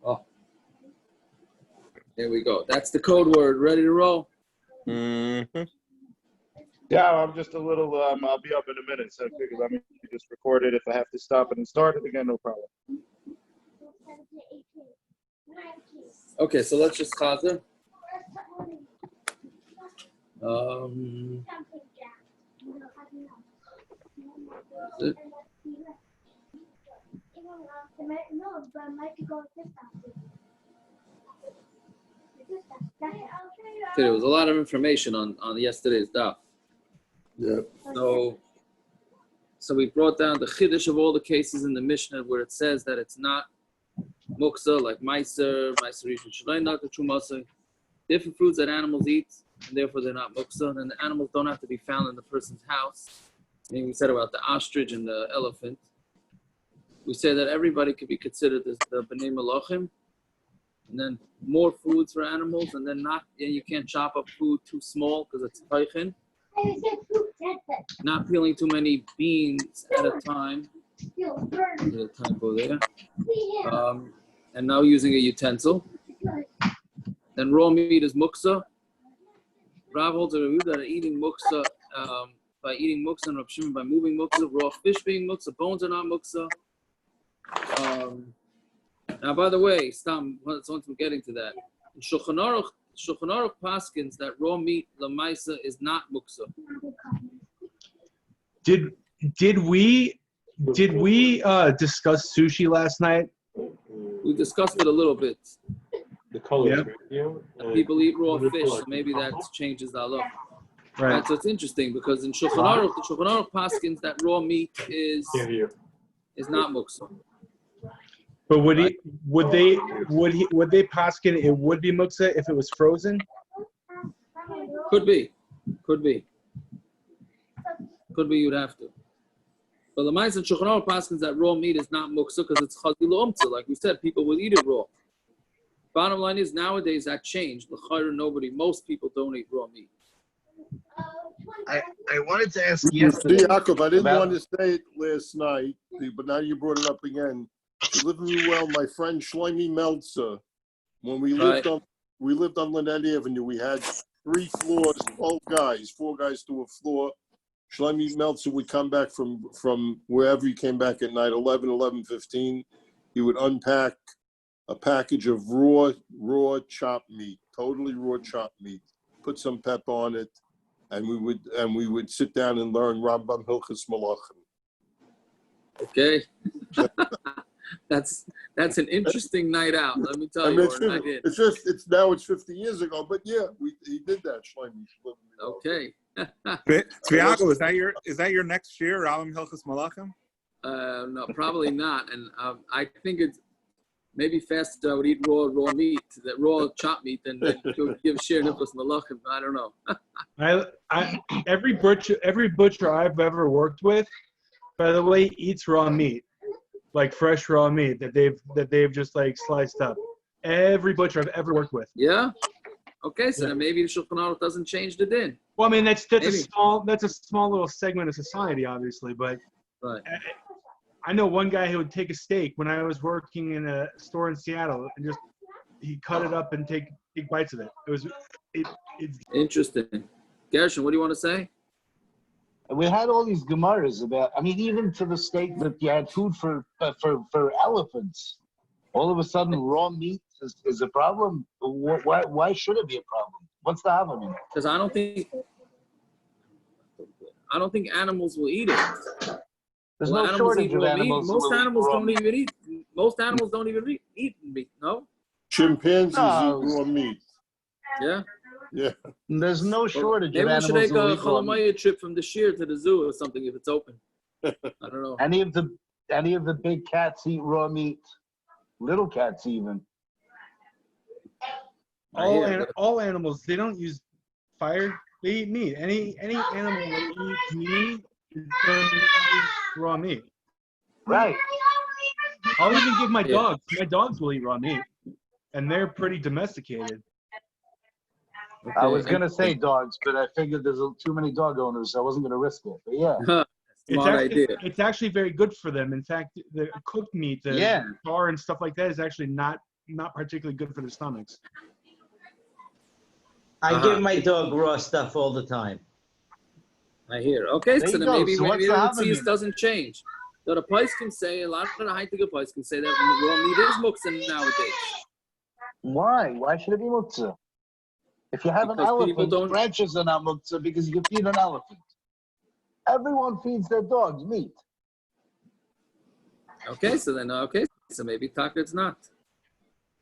Oh, there we go. That's the code word. Ready to roll? Mm-hmm. Yeah, I'm just a little, I'll be up in a minute, so I figured let me just record it. If I have to stop it and start it again, no problem. Okay, so let's just chazer. That's it. Okay, there was a lot of information on yesterday's daf. Yeah. So we brought down the chiddush of all the cases in the Mishnah where it says that it's not muksa, like meiser rishon shalei, not the true masa. Different fruits that animals eat, and therefore they're not muksa. And the animals don't have to be found in the person's house. And we said about the ostrich and the elephant. We said that everybody could be considered as the bnei melachim, and then more foods for animals, and then you can't chop up food too small because it's teichin. Not peeling too many beans at a time. There's a typo there. And now using a utensil. Then raw meat is muksa. Rav holds a review that are eating muksa by eating muksa, and Rav Shimon by moving muksa. Raw fish being muksa, bones are not muksa. Now, by the way, once we're getting to that, in Shulchan Aruch paskins that raw meat lamaisa is not muksa. Did we discuss sushi last night? We discussed it a little bit. The colors, yeah. People eat raw fish, so maybe that changes the halacha. Right. So it's interesting because in Shulchan Aruch, the Shulchan Aruch paskins that raw meat is not muksa. But would they paskin it would be muksa if it was frozen? Could be. You'd have to. But the Ma'aser Shulchan Aruch paskins that raw meat is not muksa because it's chazil umtza. Like we said, people will eat it raw. Bottom line is nowadays that changed. Most people don't eat raw meat. I wanted to ask yesterday. Yaakov, I didn't want to say it last night, but now you brought it up again. You live me well, my friend Shlomi Meltzer. When we lived on Lynette Avenue, we had 3 floors, 4 guys to a floor. Shlomi Meltzer would come back from wherever he came back at night, 11:15. He would unpack a package of raw chopped meat, totally raw chopped meat. Put some pepper on it, and we would sit down and learn Rambam Hilchos Malachim. Okay. That's an interesting night out. Let me tell you. It's 50 years ago, but yeah, he did that. Shlomi. Okay. Tviago, is that your next year, Rambam Hilchos Malachim? No, probably not. And I think it's maybe faster. I would eat raw meat, that raw chopped meat, than give a share Hilchos Malachim. I don't know. Every butcher I've ever worked with, by the way, eats raw meat. Like fresh raw meat that they've just like sliced up. Every butcher I've ever worked with. Yeah. Okay, so then maybe the Shulchan Aruch doesn't change the din. Well, I mean that's a small little segment of society, obviously, but right. I know one guy who would take a steak when I was working in a store in Seattle and he cut it up and take big bites of it. It's interesting. Gershon, what do you want to say? We had all these gemaras about. I mean, even to the state that you had food for elephants. All of a sudden, raw meat is a problem. Why should it be a problem? What's the problem? Because I don't think animals will eat it. There's no shortage of animals. Most animals don't even eat. Most animals don't even eat meat. No. Chimpanzees eat raw meat. Yeah. Yeah. There's no shortage of animals. Maybe we should take a Cholamaya trip from the Shir to the zoo or something if it's open. I don't know. Any of the big cats eat raw meat. Little cats even. All animals, they don't use fire. They eat meat. Any animal that eats meat is going to eat raw meat. Right. I'll even give my dogs. My dogs will eat raw meat, and they're pretty domesticated. Okay. I was going to say dogs, but I figured there's too many dog owners, so I wasn't going to risk it. But yeah. That's It's actually very good for them. In fact, the cooked meat, the char and stuff like that, is actually not particularly good for their stomachs. I give my dog raw stuff all the time. I hear. Okay, so then maybe the Metzius doesn't change. So the price can say, a lot of the high-ticket price can say that raw meat is muktzah nowadays. Why? Why should it be muktzah? If you have an elephant, branches are not muktzah because you can feed an elephant. Everyone feeds their dogs meat. Okay, so maybe taka it's not.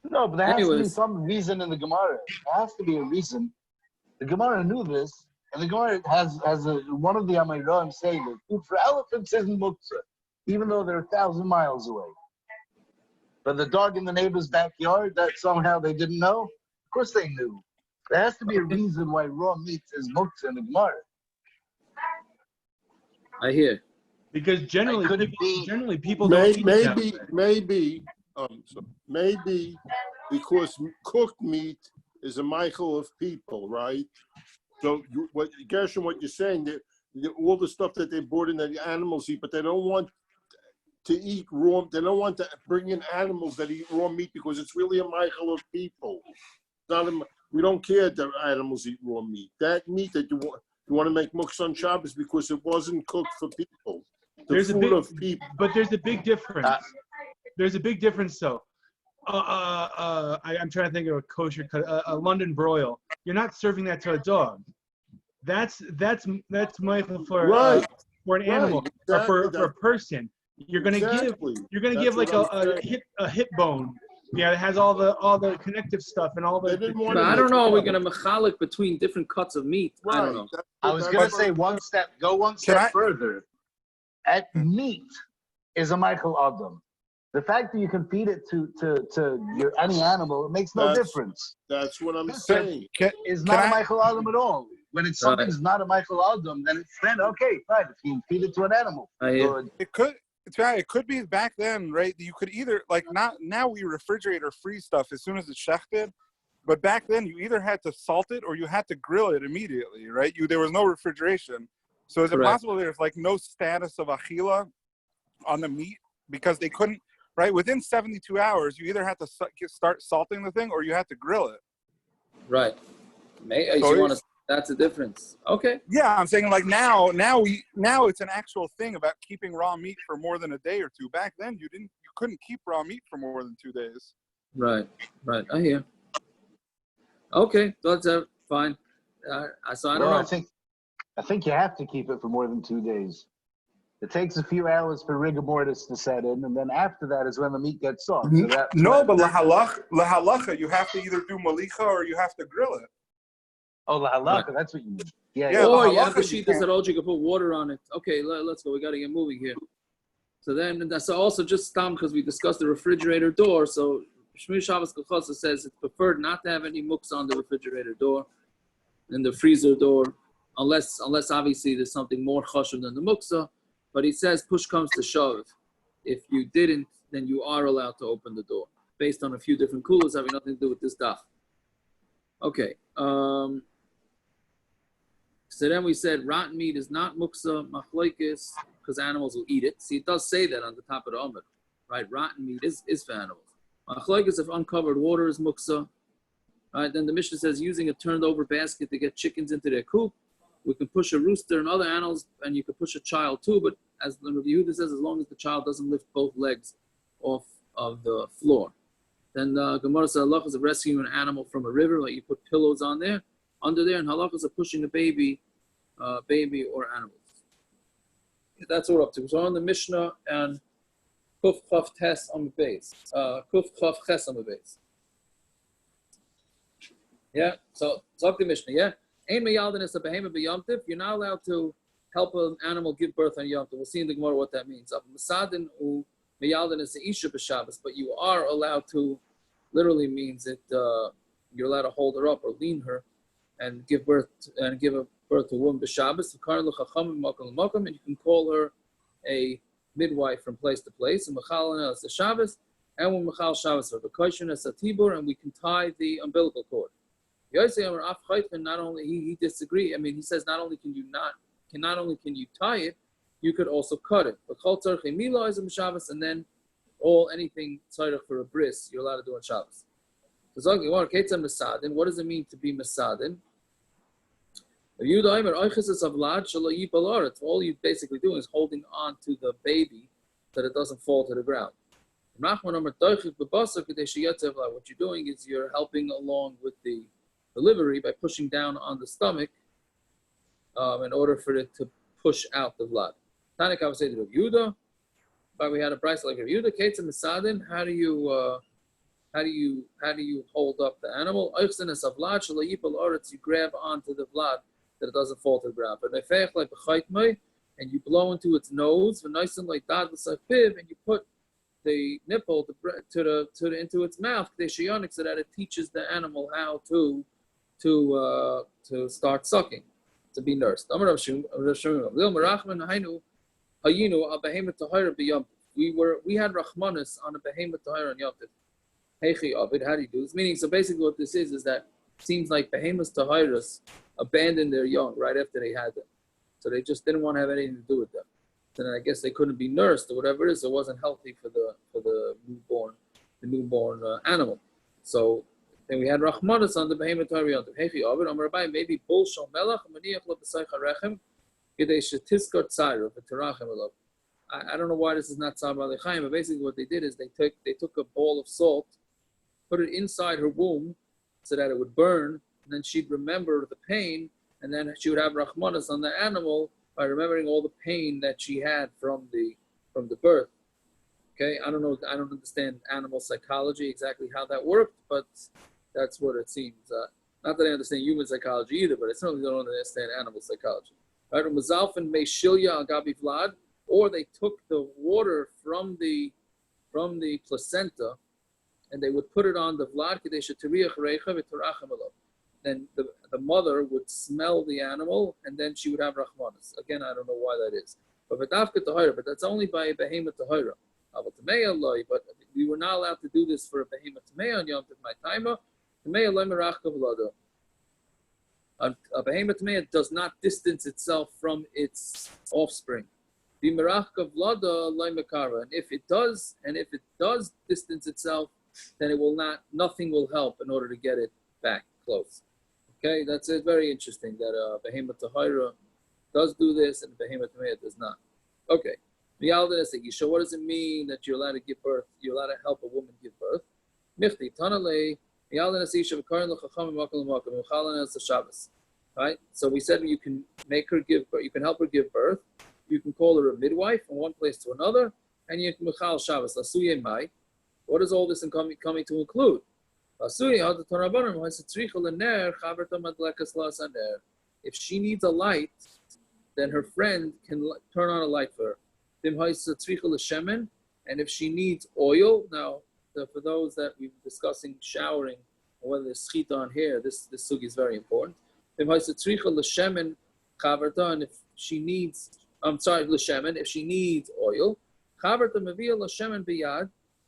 No, but there has to be some reason in the Gemara. There has to be a reason. The Gemara knew this, and the Gemara has one of the Amayroim saying that food for elephants isn't muktzah, even though they're 1,000 miles away. But the dog in the neighbor's backyard, that somehow they didn't know? Of course they knew. There has to be a reason why raw meat is muktzah in the Gemara. I hear. Because generally people don't eat maybe because cooked meat is a Michael of people, right? So what you're saying, that all the stuff that they brought in that the animals eat, but they don't want to eat raw. They don't want to bring in animals that eat raw meat because it's really a Michael of people. We don't care that animals eat raw meat. That meat that you want to make muktzah on Shabbos because it wasn't cooked for people. But there's a big difference. There's a big difference, though. I'm trying to think of a kosher cut, a London broil. You're not serving that to a dog. That's Michael for an animal or for a person. You're gonna give like a hip bone. Yeah, it has all the connective stuff and all the. But I don't know. We're gonna mechalik between different cuts of meat. I don't know. I was gonna say one step further. At meat is a Michael Adam. The fact that you can feed it to any animal, it makes no difference. That's what I'm saying. It's not a Michael Adam at all. When it's something's not a Michael Adam, then okay, fine. If you feed it to an animal, good. It could be back then, right? You could either now we refrigerate or freeze stuff as soon as it's shechted, but back then you either had to salt it or you had to grill it immediately, right? There was no refrigeration, so is it possible there's like no status of achila on the meat because they couldn't? Right, within 72 hours, you either have to start salting the thing or you have to grill it. Right. That's the difference. Okay. Yeah, I'm saying like now it's an actual thing about keeping raw meat for more than a day or two. Back then, you couldn't keep raw meat for more than 2 days. Right. I hear. Okay, that's fine. So I don't know. I think you have to keep it for more than 2 days. It takes a few hours for rigor mortis to set in, and then after that is when the meat gets soft. So but lahalacha, you have to either do melacha or you have to grill it. Oh, lahalacha, that's what you mean. Yeah. Or you have to sheet this at all. You can put water on it. Okay, let's go. We got to get moving here. So then, also just because we discussed the refrigerator door. So Shmir Shabbos Halcahos says it's preferred not to have any muks on the refrigerator door and the freezer door, unless obviously there's something more chashuv than the muksa. But he says, push comes to shove. If you didn't, then you are allowed to open the door, based on a few different kulas having nothing to do with this daf. Okay. So then we said rotten meat is not muksa, machlokes, because animals will eat it. See, it does say that on the top of the Amud, right? Rotten meat is for animals. Machlokes, if uncovered water is muksa. Right? Then the Mishnah says, using a turned over basket to get chickens into their coop. We can push a rooster and other animals, and you can push a child too, but as the Yehuda says, as long as the child doesn't lift both legs off of the floor. Then the Gemara says, halachas of rescuing an animal from a river, like you put pillows on there, under there, and halachas of pushing a baby or animals. That's what we're up to. So on the Mishnah and Kuf Chaf Tes on the base. Kuf Chaf Ches on the base. Yeah, so talk the Mishnah, yeah? You're not allowed to help an animal give birth on Yom Tov. We'll see in the Gemara what that means. But you are allowed to, literally means that you're allowed to hold her up or lean her and give birth to a woman b'Shabbos. And you can call her a midwife from place to place. And when Mechal Shabbos and we can tie the umbilical cord. Not only he disagrees. I mean, he says not only can you tie it, you could also cut it. But chol tzarchei mila is a Shabbos, and then anything tzarech for a bris, you're allowed to do on Shabbos. So what does it mean to be mesadin? All you're basically doing is holding on to the baby so that it doesn't fall to the ground. What you're doing is you're helping along with the delivery by pushing down on the stomach in order for it to push out the vlad. Tanaka was saying to Rav Yehuda, but we had a price like Rav Yehuda, Ketzah Mesadin, how do you hold up the animal? You grab onto the vlad that it doesn't fall to the ground. And you blow into its nose, and you put the nipple into its mouth, so that it teaches the animal how to start sucking, to be nursed. We had Rachmanis on a behemoth tahira on Yom Tov. Heichi Ovid, how do you do this? Meaning, so basically what this is that it seems like behemoth tahiras abandoned their young right after they had them. So they just didn't want to have anything to do with them. And I guess they couldn't be nursed or whatever it is. So it wasn't healthy for the newborn animal. So then we had Rachmanis on the behemoth tahira. Heichi Ovid, Amar Rabbi, maybe bull shal melach maniach lo b'saycha rechem gedei shetiskar tzayra v'terachem alav. I don't know why this is not Tzar B'alei Chaim, but basically what they did is they took a bowl of salt, put it inside her womb so that it would burn, and then she'd remember the pain, and then she would have Rachmanis on the animal by remembering all the pain that she had from the birth. Okay, I don't know, I don't understand animal psychology exactly how that worked, but that's what it seems. Not that I understand human psychology either, but I certainly don't understand animal psychology. Right, Mazalfin Mei Shilya Al Gabi Vlad. Or they took the water from the placenta, and they would put it on the vlad. Then the mother would smell the animal, and then she would have rachmanis. Again, I don't know why that is. But that's only by a behemoth tahira. But we were not allowed to do this for a behemoth tamei on Yom Tov my timer. A behemoth tamei does not distance itself from its offspring. And if it does distance itself, then it will not. Nothing will help in order to get it back close. Okay, that's it. Very interesting that behemoth tahira does do this and behemoth tamei does not. Okay, so what does it mean that you're allowed to give birth? You're allowed to help a woman give birth. Right. So we said you can make her give birth. You can help her give birth. You can call her a midwife from one place to another, and you can mechal Shabbos. What is all this coming to include? If she needs a light, then her friend can turn on a light for her. And if she needs oil, now for those that we've been discussing showering, or whether there's schita on hair, this sugi is very important. And if she needs l'shemen, if she needs oil,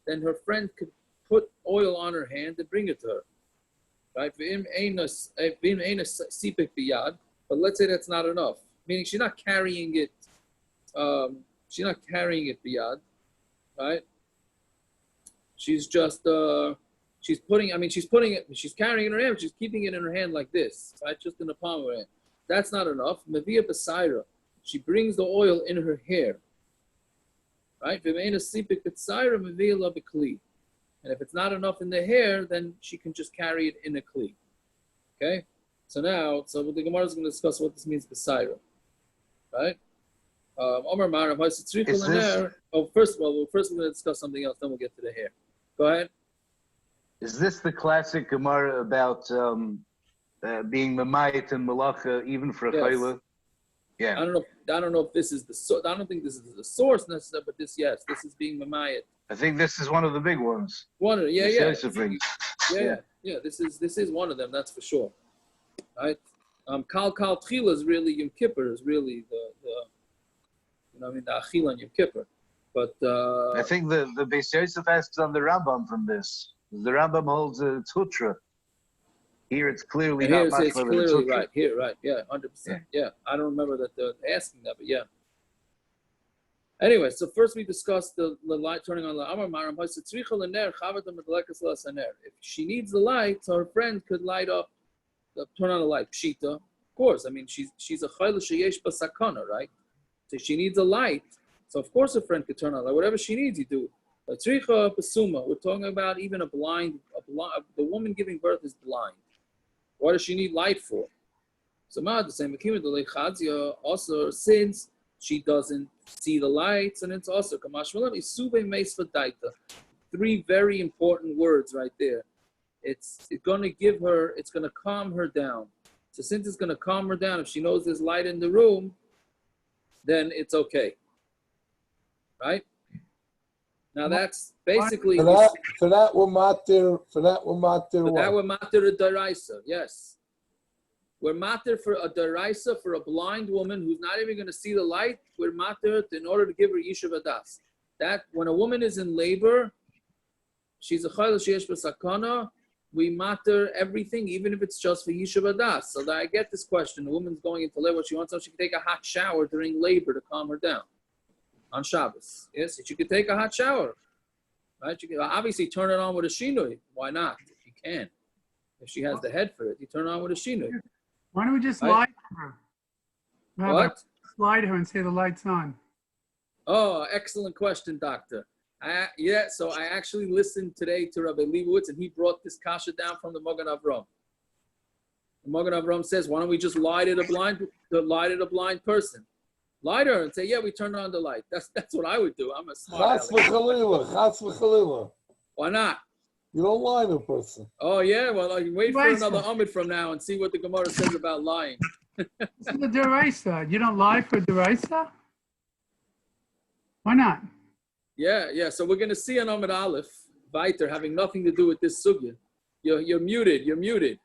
then her friend could put oil on her hand and bring it to her. Right? But let's say that's not enough. Meaning she's not carrying it. She's not carrying it biyad, right? She's just she's carrying it in her hand. She's keeping it in her hand like this, right? Just in the palm of her hand. That's not enough. Mevia b'saira. She brings the oil in her hair, right? And if it's not enough in the hair, then she can just carry it in a kli. Okay? So the Gemara is going to discuss what this means b'saira, right? First we're going to discuss something else, then we'll get to the hair. Go ahead. Is this the classic Gemara about being mamayit and melacha even for a chayla? Yeah. I don't know if this is the source. I don't think this is the source necessarily, but this is being mamayit. I think this is one of the big ones. One of them, yeah. This is one of them. That's for sure. Right. Kal Tchila is really Yom Kippur. Is really the Achila on Yom Kippur. But I think the Beis Yosef asks on the Rambam from this. The Rambam holds a tutra. Here it's clearly not much. It's clearly right. Here, right. Yeah, 100%. Yeah. I don't remember that they're asking that, but yeah. Anyway, so first we discussed the light turning on the Amar Maram. If she needs the light, so her friend could light up, turn on the light. Pshita, of course. I mean, she's a chayla sheyesh basakana, right? So she needs a light. So of course a friend could turn on like whatever she needs, you do. But tzricha basuma, we're talking about even the woman giving birth is blind. What does she need light for? So the same also since she doesn't see the lights, and it's also three very important words right there. It's going to calm her down. So since it's going to calm her down, if she knows there's light in the room, then it's okay. Right? Now that's basically for that we're matir a daraisa, yes. We're matir for a daraisa for a blind woman who's not even going to see the light. We're matir in order to give her yishuv adas. That when a woman is in labor, she's a chayla sheyesh b'sakana. We matter everything, even if it's just for yishuv adas. So that I get this question: the woman's going into labor, she wants, so she can take a hot shower during labor to calm her down on Shabbos. Yes, she could take a hot shower, right? You can obviously turn it on with a shinui. Why not? If you can, if she has the head for it, you turn it on with a shinui. Why don't we just lie to her? What? Lie to her and say the light's on. Oh, excellent question, doctor. So I actually listened today to Rabbi Leibowitz, and he brought this kasha down from the Magen Avram. The Magen Avram says, why don't we just lie to the blind person? Lie to her and say, yeah, we turned on the light. That's what I would do. I'm a smart aleck. Why not? You don't lie to a person. Oh, yeah? Well, I can wait for another Amud from now and see what the Gemara says about lying. This is the deraisa. You don't lie for deraisa? Why not? Yeah. So we're going to see an Amud Aleph, Viter, having nothing to do with this sugya. You're muted.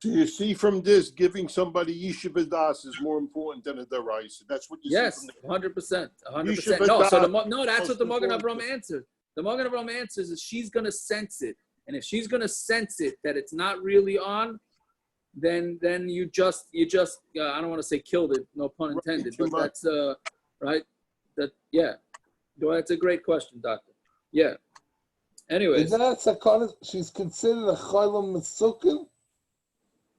So you see from this, giving somebody yishuv adas is more important than a deraisa. That's what you see from the 100%. No, that's what the Magen Avram answered. The Magen Avram answers is she's going to sense it. And if she's going to sense it that it's not really on, then you just I don't want to say killed it, no pun intended, but that's right. That's a great question, doctor. Yeah. Anyways. She's considered a chayla mesukin?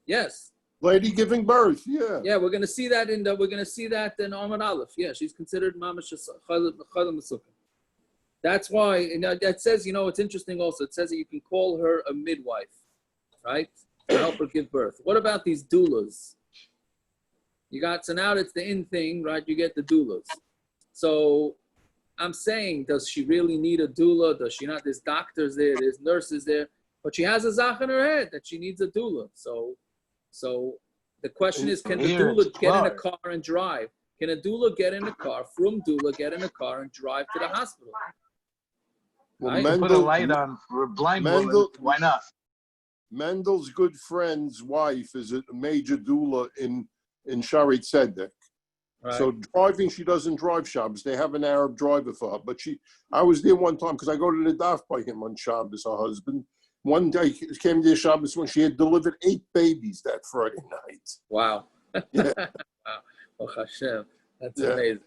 Yes. Lady giving birth, yeah. Yeah, we're gonna see that in Amud Aleph. Yeah, she's considered mamash chayla mesukin. That's why, and that says, it's interesting also. It says that you can call her a midwife, right? To help her give birth. What about these doulas? So now it's the in thing, right? You get the doulas. So I'm saying, does she really need a doula? Does she not? There's doctors there, there's nurses there, but she has a zach in her head that she needs a doula. So the question is, can the doula get in a car and drive? Can a doula get in a car, from doula get in a car and drive to the hospital? Well, right? Put a light on for a blind woman. Why not? Mendel's good friend's wife is a major doula in Shaarei Tzedek. Right. So driving, she doesn't drive Shabbos. They have an Arab driver for her. But I was there one time because I go to the daf by him on Shabbos, her husband. One day he came to Shabbos when she had delivered 8 babies that Friday night. Wow. Yeah. Wow. Oh, Hashem. That's amazing.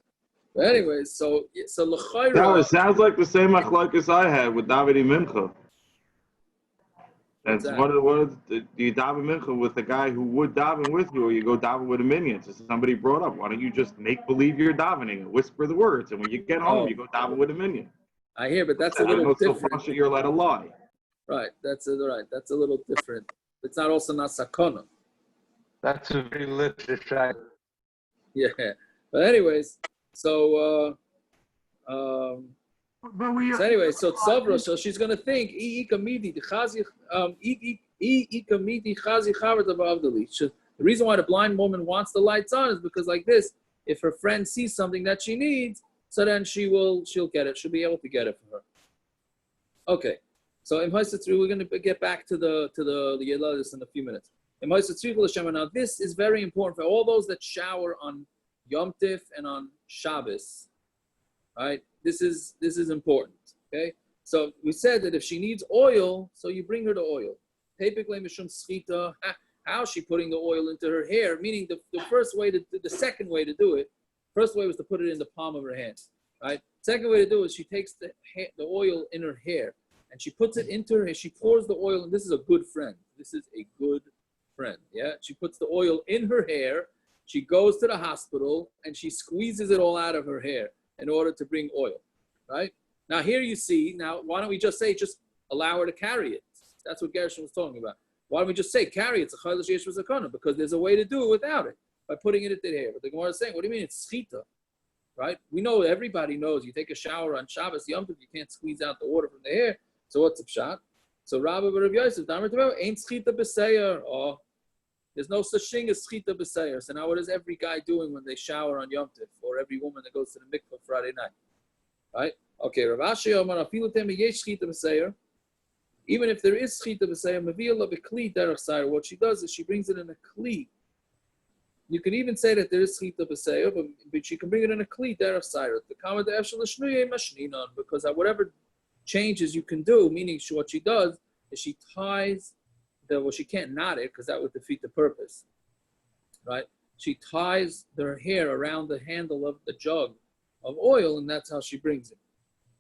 But anyways, so l'chayra. No, it sounds like the same machlokes I had with David Mincha. That's what do you daven mincha with the guy who would daven with you, or you go daven with a minion? So somebody brought up, why don't you just make believe you're davening and whisper the words, and when you get home, you go daven with a minion. I hear, but that's a little different. So you're allowed to lie. Right, that's a little different. It's not also not sakana. That's a very literature. Yeah, but anyways, so anyway, so tzavra, so she's gonna think the reason why the blind woman wants the lights on is because like this, if her friend sees something that she needs, so then she'll get it. She'll be able to get it for her. Okay, so we're gonna get back to the yoledes in a few minutes. Now this is very important for all those that shower on Yom Tif and on Shabbos. Right? This is important. Okay? So we said that if she needs oil, so you bring her the oil. How is she putting the oil into her hair? Meaning the second way to do it. First way was to put it in the palm of her hand, right? Second way to do it is she takes the oil in her hair and she puts it into her hair. She pours the oil, and this is a good friend. This is a good friend, yeah? She puts the oil in her hair. She goes to the hospital and she squeezes it all out of her hair in order to bring oil, right? Now here you see, now why don't we just say, just allow her to carry it? That's what Gershon was talking about. Why don't we just say, carry it? It's a chayla sheyesh v'sakana, because there's a way to do it without it, by putting it into the hair. But the Gemara is saying, what do you mean it's schita, right? We know, everybody knows, you take a shower on Shabbos, Yom Tov, you can't squeeze out the water from the hair. So what's the pshat? So Rabbi Rav Yosef, ain't schita b'seir. Oh, there's no such thing as schita b'seir. So now what is every guy doing when they shower on Yom Tov, or every woman that goes to the mikvah Friday night, right? Okay, Rav Ashi Omar afilu temi yesh schita b'seir. Even if there is schita b'seir, maviyah b'kli derech sayr. What she does is she brings it in a kli. You can even say that there is schita b'seir, but she can bring it in a kli derech sayr. The kama de'efshel l'shnuyeh mashninon, because whatever changes you can do, meaning what she does is she ties well, she can't knot it because that would defeat the purpose, right? She ties her hair around the handle of the jug of oil, and that's how she brings it.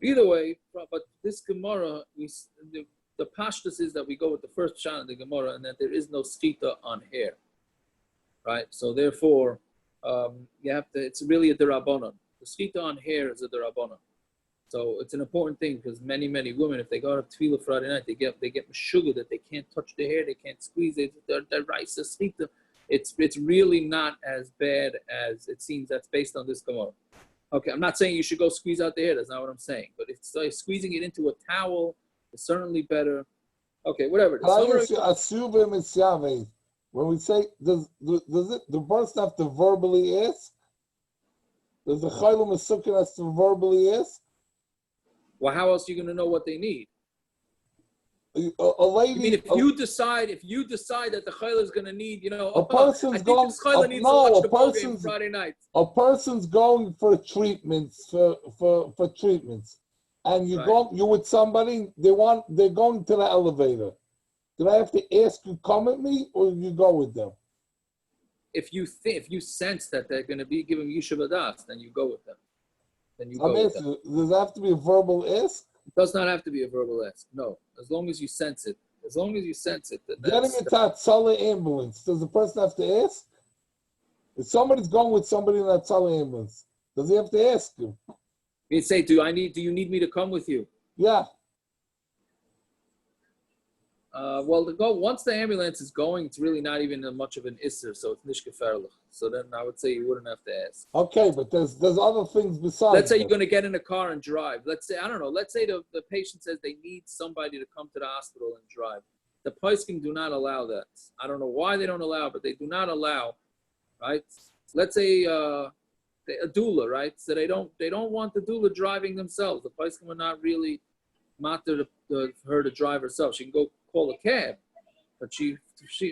Either way, but this Gemara, the pashtus is that we go with the first pshat of the Gemara, and that there is no schita on hair, right? So therefore, you have to. It's really a derabanan. The schita on hair is a derabanan. So it's an important thing because many women, if they go to tefillah Friday night, they get meshuggah that they can't touch their hair, they can't squeeze it. They're rice schita. It's really not as bad as it seems. That's based on this Gemara. Okay, I'm not saying you should go squeeze out the hair. That's not what I'm saying. But it's like squeezing it into a towel is certainly better. Okay, whatever. When we say, does the person have to verbally ask? Does the chayla mesukah have to verbally ask? Well, how else are you going to know what they need? A lady. I mean, if you decide that the chayla is going to need, a person's going. Friday night. A person's going for treatments for treatments, and you with somebody. They're going to the elevator. Do I have to ask you come with me, or you go with them? If you sense that they're going to be giving Yishuv Adas, then you go with them. Does it have to be a verbal ask? It does not have to be a verbal ask. No, as long as you sense it. As long as you sense it. Getting into a tzala ambulance, does the person have to ask? If somebody's going with somebody in that tzala ambulance, does he have to ask you? He'd say, do you need me to come with you? Yeah. Once the ambulance is going, it's really not even much of an isser, so it's nishkeferlich. So then I would say you wouldn't have to ask. Okay, but there's other things besides. Let's say you're going to get in a car and drive. Let's say, I don't know, let's say the patient says they need somebody to come to the hospital and drive. The poskim do not allow that. I don't know why they don't allow, but they do not allow, right? Let's say a doula, right? So they don't want the doula driving themselves. The poskim are not really matter her to drive herself. She can go call a cab, but she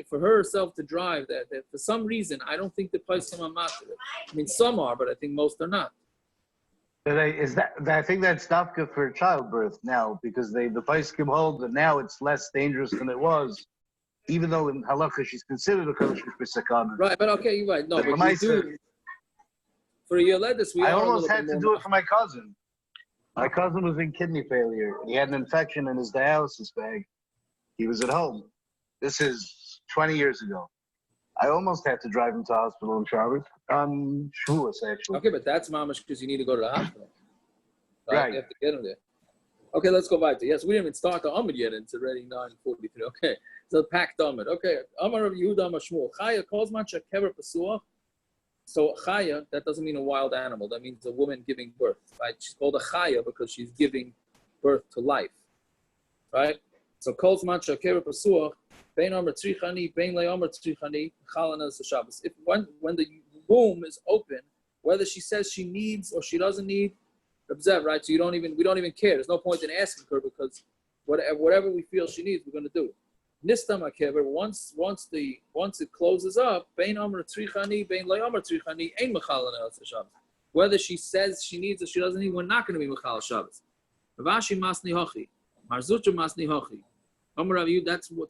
for herself to drive that for some reason I don't think the poskim are matter. I mean, some are, but I think most are not. I think that's dafka for childbirth now, because the poskim hold that now it's less dangerous than it was, even though in halacha she's considered a kodesh b'sakana. Right, but okay, you're right. No, but you do. For yoledes, I almost had to do it for my cousin. My cousin was in kidney failure. He had an infection in his dialysis bag. He was at home. This is 20 years ago. I almost had to drive him to hospital in Shabbos, on Shavuos, actually. Okay, but that's mamash because you need to go to the hospital. Right. You have to get him there. Okay, let's go back to, yes, we didn't even start the Amud yet. It's already 9:43. Okay, so packed Amud. Okay, Amar of Yehuda Amar Shmuel. Chaya calls mancha kever pasuach. So chaya, that doesn't mean a wild animal. That means a woman giving birth, right? She's called a chaya because she's giving birth to life, right? So calls mancha kever pasuach. Bein Amar tzrichani, bein le Amar tzrichani, chalanas Shabbos. If when the womb is open, whether she says she needs or she doesn't need, observe, right? So we don't even care. There's no point in asking her because whatever we feel she needs, we're going to do. Nistam akever, once it closes up, bein amar tzrichani, bein lo amar tzrichani, ein mechal Shabbos. Whether she says she needs or she doesn't need, we're not going to be mechal Shabbos. Ravashi masni hochi, Marzutra masni hochi.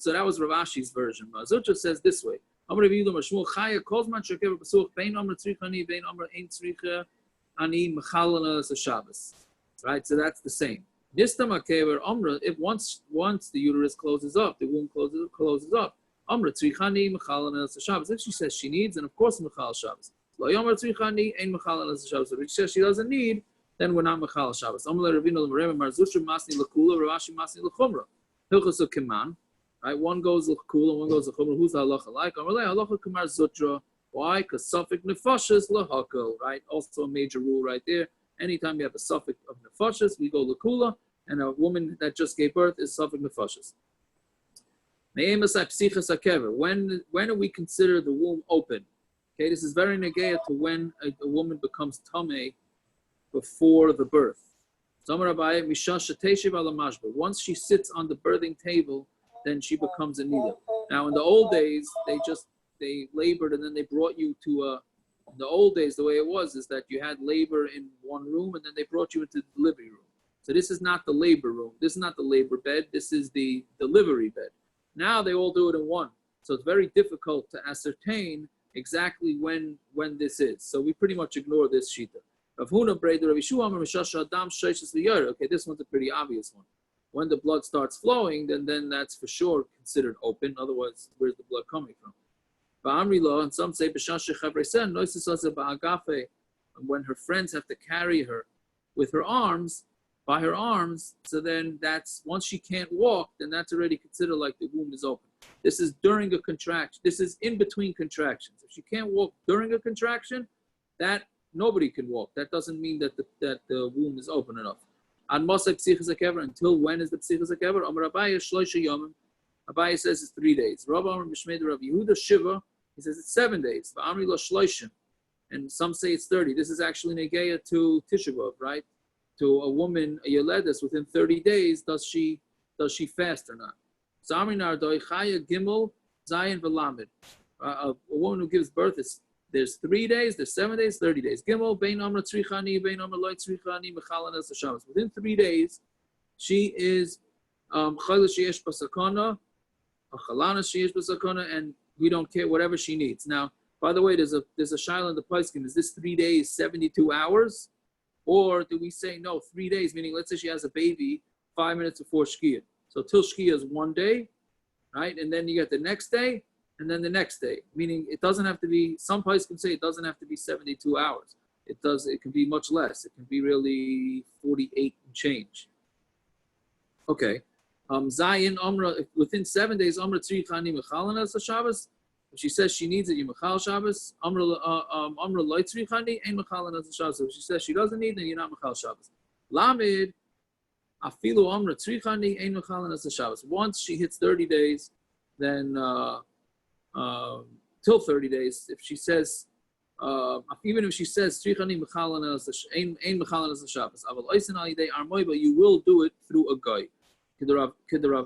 So that was Ravashi's version. Marzutra says this way: Amr Rabbi Yehuda Mashmul Chaya Kozman Shekever B'Such Bein Amr Tzrichani Bein Amr Ein Tzricha Ani Mechalana as a Shabbos. Right, so that's the same. Nistam Akever Amr. If once the uterus closes up, the womb closes up. Amr Tzrichani Mechalana as a Shabbos. If she says she needs, then of course Mechal Shabbos. Lo Amr Tzrichani Ein Mechalana as a Shabbos. If she says she doesn't need, then we're not Mechal Shabbos. Amr Ravina L'Marem Marzutra Masni L'Kula Ravashi Masni L'Chumra. Hilchos Keman. Right, one goes l'chul and one goes l'chumra. Who's the halacha like? Halacha kamar zutra. Why? Because suffix nefashis lahakol. Right, also a major rule right there. Anytime you have a suffix of nefashis, we go l'kula, and a woman that just gave birth is suffix nefashis. When do we consider the womb open? Okay, this is very negaya to when a woman becomes tameh before the birth. Once she sits on the birthing table, then she becomes a nida. Now, in the old days, they labored and then they brought you to in the old days, the way it was is that you had labor in one room and then they brought you into the delivery room. So this is not the labor room. This is not the labor bed. This is the delivery bed. Now they all do it in one. So it's very difficult to ascertain exactly when this is. So we pretty much ignore this shita. Okay, this one's a pretty obvious one. When the blood starts flowing, then that's for sure considered open. Otherwise, where's the blood coming from? And some say when her friends have to carry her with her arms, by her arms, so then that's, once she can't walk, then that's already considered like the womb is open. This is during a contraction. This is in between contractions. If she can't walk during a contraction, that nobody can walk. That doesn't mean that the womb is open enough. Until when is the psichas hakever? Amar Abaye shloisha yomim. Abaye says it's 3 days. Rav Amar Mishmei Rav Yehuda Shiva. He says it's 7 days. Va'amri lo shloishim. And some say it's 30. This is actually negeya to Tisha B'Av, right? To a woman, a yoledes, within 30 days, does she fast or not? Zamri nardoi chaya gimel zayin v'lamed. A woman who gives birth there's 3 days, there's 7 days, 30 days. Gimel bein amra tzrichani, bein amra loy tzrichani, mechalanas Shabbos. Within 3 days, she is chayla sheyesh basakana, achalana sheyesh basakana, and we don't care whatever she needs. Now, by the way, there's a shaila in the Paiskim. Is this 3 days, 72 hours? Or do we say, no, 3 days, meaning let's say she has a baby 5 minutes before Shkia. So till Shkia is 1 day, right? And then you get the next day, and then the next day. Meaning it doesn't have to be, some places can say it doesn't have to be 72 hours. It can be much less. It can be really 48 and change. Okay. Zayin Amra, within 7 days, Amra Tzrichani Mechalana as a Shabbos. If she says she needs it, you Mechal Shabbos. Amra Loy Tzrichani, ain't Mechalana as a Shabbos. If she says she doesn't need it, then you're not Mechal Shabbos. Lamed, Afilu Amra Tzrichani, ain't Mechalana as a Shabbos. Once she hits 30 days, then till 30 days, if she says, even if she says Tzrichani Mechalana ain't Mechalana as a Shabbos, Aval Oisen Alidei Armoiba, you will do it through a guy. Kidarav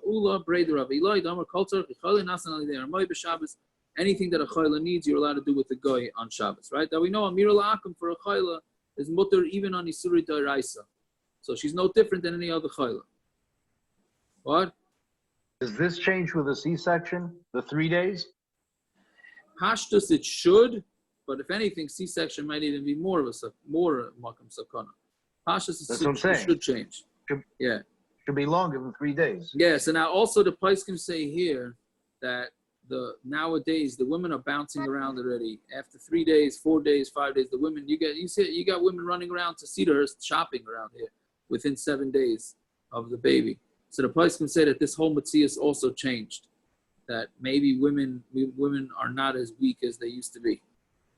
Ula, Breider Rav Eloi, Damar Kultur, Chayla Nasan Alidei Armoiba Shabbos. Anything that a chayla needs, you're allowed to do with the goy on Shabbos, right? Now we know Amir La'akim for a chayla is mutter even on Isuri D'Oraisa. So she's no different than any other chayla. What? Does this change with a C-section, the 3 days? Pashtus, it should, but if anything, C-section might even be more makam sakana. Pashtus, it should change. Yeah. Should be longer than 3 days. Yeah, so now also the Paiskim say here that nowadays the women are bouncing around already. After 3 days, 4 days, 5 days, the women you got women running around to Cedarhurst shopping around here within 7 days of the baby. So the place can say that this whole Matthias also changed, that maybe women are not as weak as they used to be,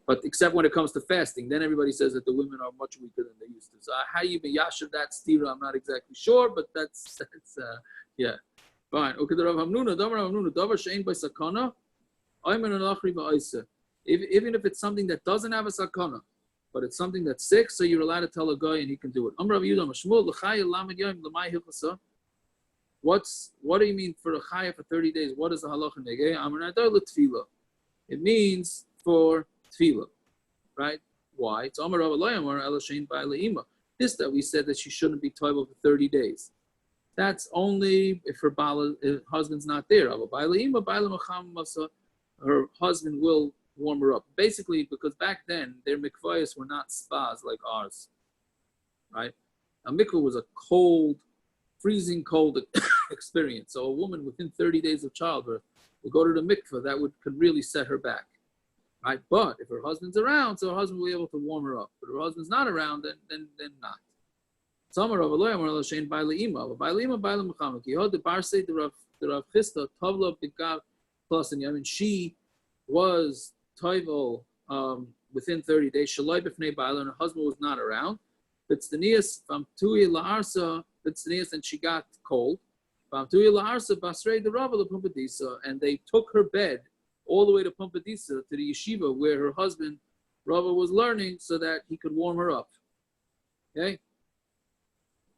but except when it comes to fasting, then everybody says that the women are much weaker than they used to. So how you be yasher that stira, I'm not exactly sure, but that's yeah. Fine. Okay, the Rav Hamnuna, Davar Hamnuna, Davar she'ein by sakana, ayman alachri ba'isa. Even if it's something that doesn't have a sakana, but it's something that's sick, so you're allowed to tell a guy and he can do it. Amr Rav Yehuda Mashmul l'chaya lamed yom l'may hilchasa. What do you mean for a chaya for 30 days? What is the halacha negay? Amr nadar l'tfila. It means for tefillah, right? Why? It's Amar Rav Amar Elashein by Leima. This that we said that she shouldn't be toivel for 30 days. That's only if her husband's not there. her husband will warm her up. Basically, because back then their mikvahs were not spas like ours, right? A mikvah was a cold, freezing cold experience. So a woman within 30 days of childbirth will go to the mikvah. That could really set her back, right? But if her husband's around, so her husband will be able to warm her up. But if her husband's not around, then not. Some are over loyam or l'shein ba'ile ima, but ba'ile ima ba'ile mechamek. Yehod the barsei the Rav Chisda tavla b'gav plus, and I mean she was toivel within 30 days. Shaloi b'fnei ba'ile, and her husband was not around. B'tznias from tuyi la'arsa b'tznias, and she got cold. From tuyi la'arsa basrei the Rava l'pumpadisa, and they took her bed all the way to Pumpadisa to the yeshiva where her husband Rava was learning, so that he could warm her up. Okay.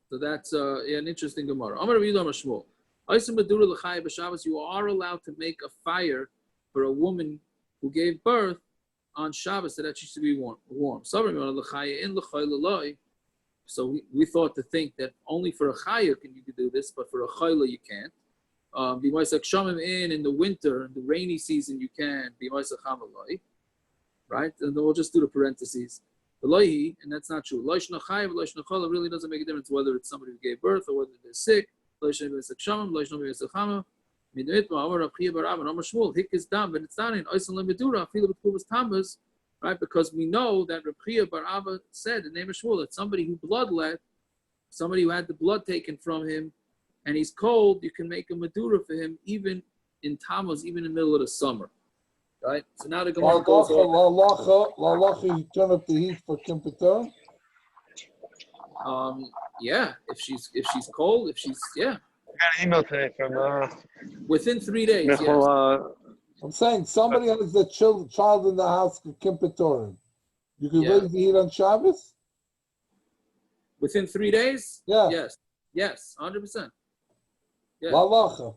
So that's an interesting Gemara. You are allowed to make a fire for a woman who gave birth on Shabbos, so that she should be warm. So we thought to think that only for a chaya can you do this, but for a chayla you can't. In the winter, in the rainy season, you can. Right? And then we'll just do the parentheses. And that's not true. It really doesn't make a difference whether it's somebody who gave birth or whether they're sick. Right? Because we know that Reb Chia bar Abba said the name of Shmuel, that somebody who bloodlet, somebody who had the blood taken from him, and he's cold, you can make a Madura for him even in Tammuz, even in the middle of the summer. Right? So now the Gemara goes on. You turn up the heat for temperature? Yeah, if she's cold, if she's, yeah. I got an email today from within 3 days. Yes. I'm saying somebody has a child in the house with Kimpatorin. You can raise the heat on Shabbos? Within 3 days? Yeah. Yes, 100%. Yes. Halacha,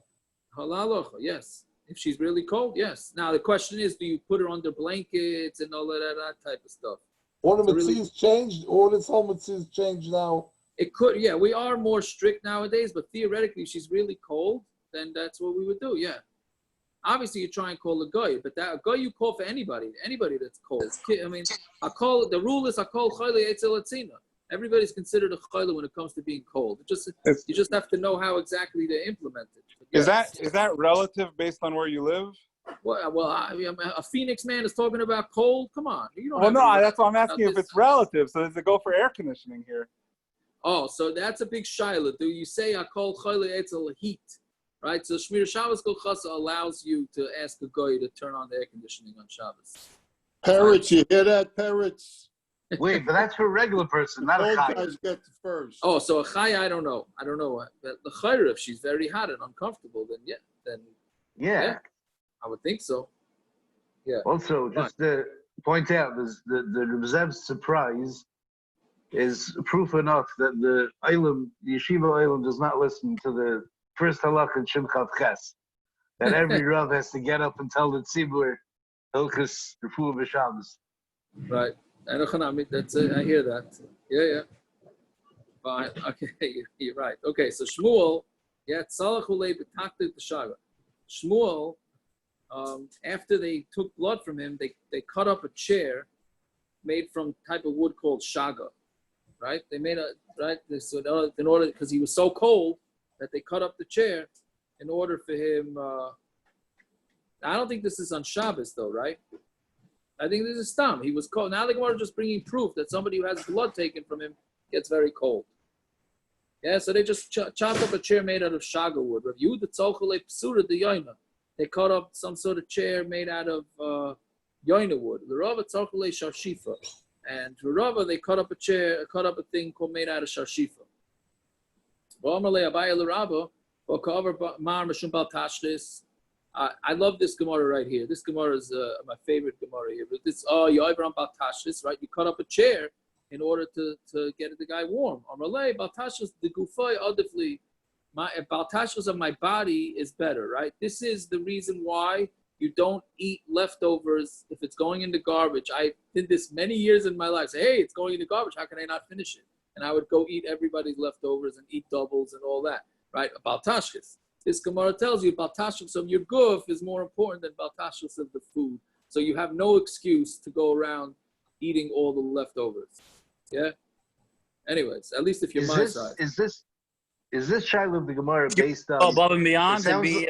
yes. If she's really cold, yes. Now the question is, do you put her under blankets and all of that type of stuff? All the mitzvahs changed? All this whole mitzvahs changed now? It could, yeah. We are more strict nowadays, but theoretically, if she's really cold, then that's what we would do, yeah. Obviously, you try and call a guy, but that a guy you call for anybody that's cold. I mean, the rule is I call chayla etzel etzina. Everybody's considered a chayla when it comes to being cold. You just have to know how exactly to implement it. Is that relative based on where you live? Well, a Phoenix man is talking about cold. Come on, you don't. Well, no, that's why I'm asking if it's relative. So does it go for air conditioning here? Oh, so that's a big shaila. Do you say I call chayla etzel heat? Right, so Shmir Shabbos Kol Chasa allows you to ask a guy to turn on the air conditioning on Shabbos. Parrots, you hear that, parrots? Wait, but that's for a regular person, not a chai. Guys get the first. Oh, so a chaya, I don't know. But the chayra, if she's very hot and uncomfortable, then yeah, I would think so. Yeah. Also, just to point out, the Rebzev's surprise is proof enough that the yeshiva Eilim does not listen to the first halach in Shimchat Ches, that every Rav has to get up and tell the tzibur Hilchos Refuah b'Shabbos. Right. That's it. I hear that. Yeah. Fine. Okay, you're right. Okay, so Shmuel, tzalach ulei b'taktik t'shaga. Shmuel, after they took blood from him, they cut up a chair made from type of wood called shaga. Right? They made in order because he was so cold that they cut up the chair in order for him. I don't think this is on Shabbos though, right? I think this is Stam. He was cold. Now the Gemara is just bringing proof that somebody who has blood taken from him gets very cold. Yeah, so they just chopped up a chair made out of shaga wood. They cut up some sort of chair made out of yoina wood. And for Rava, they cut up a thing called made out of sharshifa. I love this Gemara right here. This Gemara is my favorite Gemara here. But this right? You cut up a chair in order to get the guy warm. Baltashas of my body is better, right? This is the reason why you don't eat leftovers if it's going in the garbage. I did this many years in my life. Say, hey, it's going in the garbage. How can I not finish it? And I would go eat everybody's leftovers and eat doubles and all that, right? Baltashas. This Gemara tells you baltashus of your guf is more important than baltashus of the food. So you have no excuse to go around eating all the leftovers. Yeah. Anyways, at least if you're my side. Is this Shiloh of the Gemara based on above and beyond and be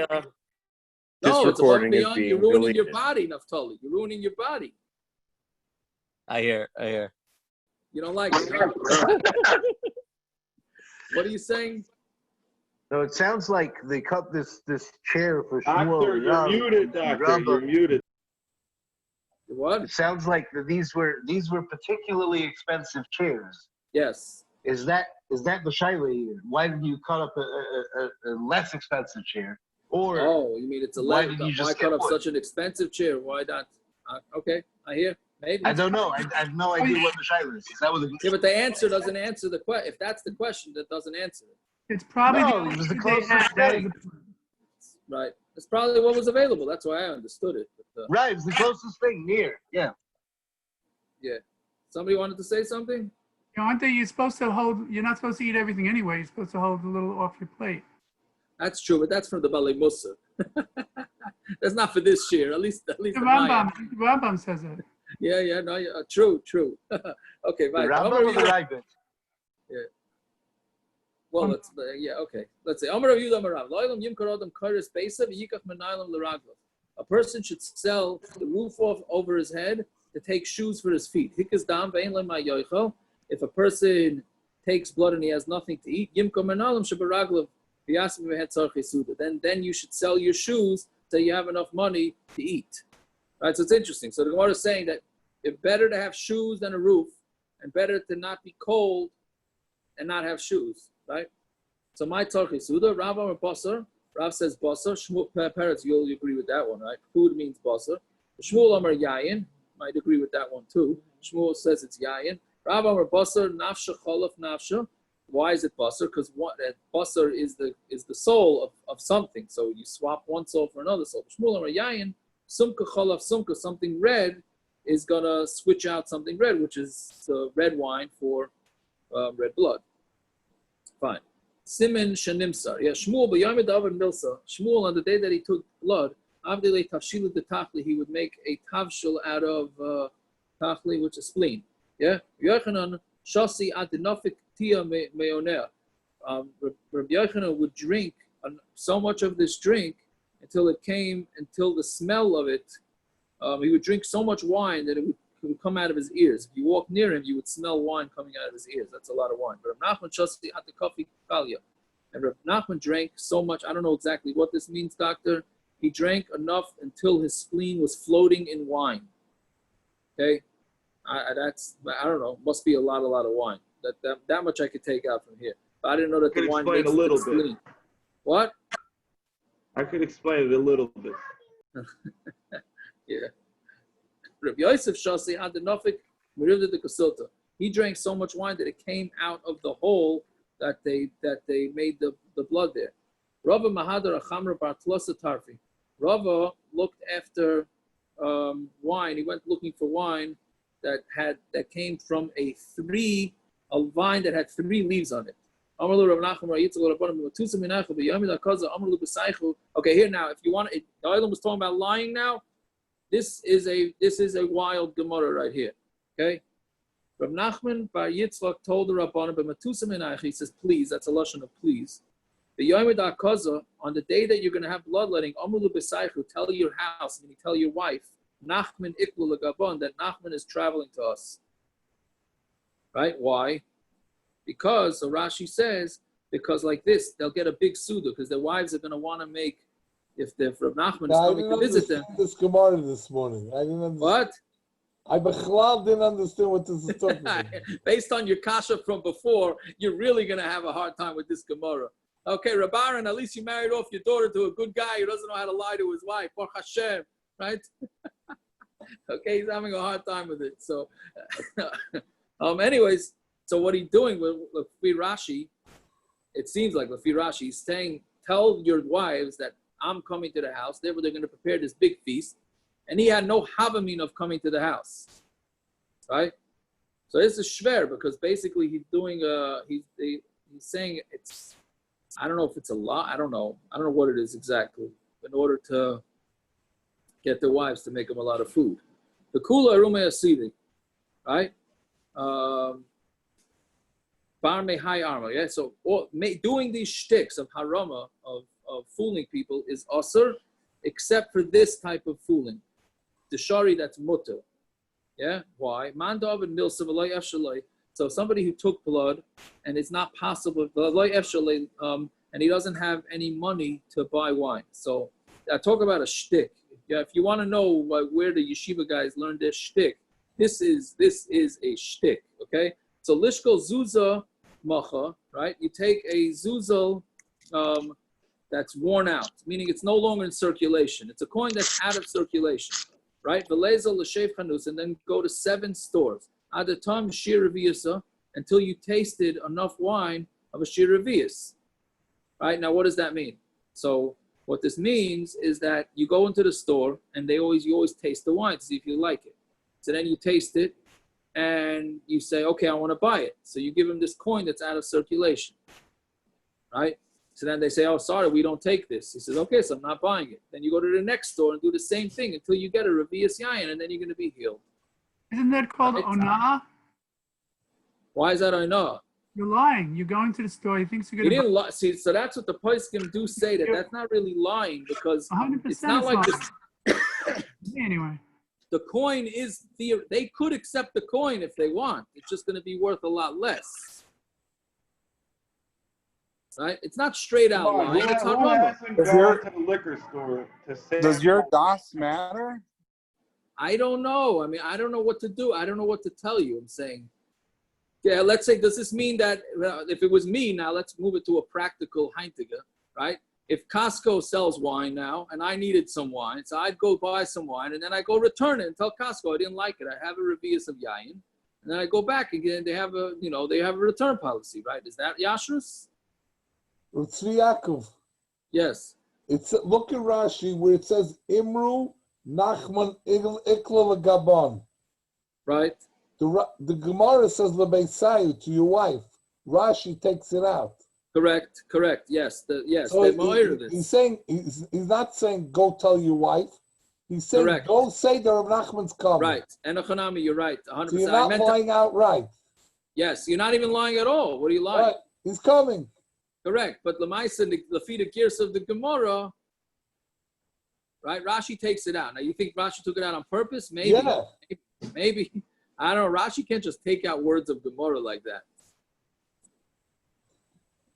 no, it's above and recording is beyond. being You're ruining your deleted. body, Naftali. You're ruining your body. I hear. You don't like it, huh? What are you saying? No, it sounds like they cut this chair for Doctor, Shmuel. you're muted, Doctor. You're muted. What? It sounds like these were particularly expensive chairs. Yes. Is that the Shiloh here? Why did you cut up a less expensive chair? Or you mean it's a why leather? did you just Why cut get up wood? such an expensive chair? Why not? Okay, I hear. Maybe. I don't know. I have no idea what the Shiloh is. That was Yeah, but the answer doesn't answer the question. If that's the question, that doesn't answer it. It's probably No, it was the closest thing. Right. It's probably what was available. That's why I understood it. But, Right, it's the closest thing near. Yeah. yeah. Somebody wanted to say something? Aren't they? You're supposed to hold. You're not supposed to eat everything anyway. You're supposed to hold a little off your plate. That's true, but that's from the Balei Musa. That's not for this year. At least. The Rambam says it. Yeah. No. True. Okay. Right. The Rambam or the Rabbit? Yeah. Well, let's. Okay. Let's say Amar Rav Yehuda Amar Rav. Lo'elam yimkar adam kares beisav yikach menaylam l'raglav. A person should sell the roof off over his head to take shoes for his feet. Hikas dam ve'en lema yoichel. If a person takes blood and he has nothing to eat, yimkar menaylam shebaraglav v'yasim ve'het tzarchei suda. Then you should sell your shoes so you have enough money to eat. Right. So it's interesting. So the Gemara is saying that it's better to have shoes than a roof, and better to not be cold and not have shoes. Right? So my tzarchei suda, Rav Amar Basar. Rav says basar. Shmuel Peretz, you'll agree with that one, right? Food means basar. Shmuel Amar yayin, might agree with that one too. Shmuel says it's yayin. Rav Amar basar nafsha cholaf nafsha. Why is it basar? Because basar is the soul of something. So you swap one soul for another soul. Shmuel Amar yayin, sumka cholaf sumka, something red is gonna switch out something red, which is the red wine for red blood. Fine. Simen Shanimsar. Yeah, Shmuel, but Yamid Avar Milsa. Shmuel, on the day that he took blood, Avdele Tavshila de Tachli, he would make a tavshil out of Tachli, which is spleen. Yeah? Yochanan, Shasi Adinofik Tia Meonea. Rabbi Yochanan would drink so much of this drink until the smell of it, he would drink so much wine that it would come out of his ears. If you walk near him, you would smell wine coming out of his ears. That's a lot of wine. But Rav Nachman Shasi at the coffee kalia. And Rav Nachman drank so much, I don't know exactly what this means, doctor. He drank enough until his spleen was floating in wine. Okay? I don't know, must be a lot of wine. That much I could take out from here. But I didn't know that the wine explain makes a little the spleen. bit. What? I could explain it a little bit. Yeah. Rabbi Yosef Shasi had the nofik merivda de kasulta. He drank so much wine that it came out of the hole that they made the blood there. Rava Mahadar Achamra Bartlosa Tarfi. Rava looked after wine. He went looking for wine that came from a vine that had 3 leaves on it. Okay, here now, if you want, the Olam was talking about lying now. This is a wild Gemara right here. Okay, Rav Nachman Bar Yitzchak told the Rabbanim, but Matusa Minach, he says, please. That's a lashon of please. The Yom Kaza, on the day that you're going to have bloodletting, Amulu B'Saychu, tell your house, and you tell your wife, Nachman Iklu L'Gabon, that Nachman is traveling to us. Right? Why? Because, so Rashi says, because like this, they'll get a big suda, because their wives are going to want to make, if Rav Nachman is coming to visit them. I didn't understand this Gemara this morning. I didn't understand. What? I Bechlal didn't understand what this is talking about. Based on your kasha from before, you're really going to have a hard time with this Gemara. Okay, Rabbaran, at least you married off your daughter to a good guy who doesn't know how to lie to his wife. Baruch Hashem, right? Okay, he's having a hard time with it. So, anyways, so what he's doing with Lefi Rashi, it seems like Lefi Rashi, he's saying, tell your wives that I'm coming to the house. Therefore, they're going to prepare this big feast. And he had no havamin of coming to the house. Right? So this is shver, because basically he's doing, he's saying I don't know if it's a law. I don't know what it is exactly. In order to get their wives to make them a lot of food. The kula arume asiri, right? Bar mehai arma, yeah. So doing these shticks of harama of fooling people is asur, except for this type of fooling, the shari that's mutter. Yeah, why? Mandav and milsa v'loy efshalei. So somebody who took blood and it's not possible, and he doesn't have any money to buy wine. So I talk about a shtick. Yeah, if you want to know where the yeshiva guys learned their shtick, this is a shtick. Okay, so lishko zuza macha, right? You take a zuzel that's worn out, meaning it's no longer in circulation. It's a coin that's out of circulation, right? Velezel l'shev chanus, and then go to 7 stores. Adatam shir reviyasa, until you tasted enough wine of a shir reviyas. Right? Now, what does that mean? So what this means is that you go into the store and you always taste the wine to see if you like it. So then you taste it and you say, okay, I want to buy it. So you give them this coin that's out of circulation. Right? So then they say, oh, sorry, we don't take this. He says, okay, so I'm not buying it. Then you go to the next store and do the same thing until you get a reviyas yayin, and then you're going to be healed. Isn't that called onah? Why is that onah? You're lying. You're going to the store. You think you're You going to didn't lie. See, so that's what the poskim do say, that's not really lying, because 100% it's not like this. Anyway. The coin is they could accept the coin if they want. It's just going to be worth a lot less. Right? It's not straight out lying. It's Who harama. hasn't gone to the liquor store to say? Does your das matter? I don't know. I mean, I don't know what to do. I don't know what to tell you. I'm saying, yeah, let's say, does this mean that if it was me now, let's move it to a practical heintige, right? If Costco sells wine now and I needed some wine, so I'd go buy some wine and then I go return it and tell Costco I didn't like it. I have a revius of yayin, and then I go back again. They have a return policy, right? Is that yashrus? It's Yaakov. Yes. It's look at Rashi where it says Imru Nachman Ikla Gabon. Right. The Gemara says Lebesayu to your wife. Rashi takes it out. Correct. Yes. So he's saying he's not saying go tell your wife. He's saying correct. Go say that Rav Nachman's coming. Right. And Achanami, you're right. 100%. So you're not lying outright. Yes, you're not even lying at all. What are you lying? Right. He's coming. Correct. But Lamaisa, the feet of Gears of the Gemara, right? Rashi takes it out. Now, you think Rashi took it out on purpose? Maybe. Yeah. Maybe. I don't know. Rashi can't just take out words of Gemara like that.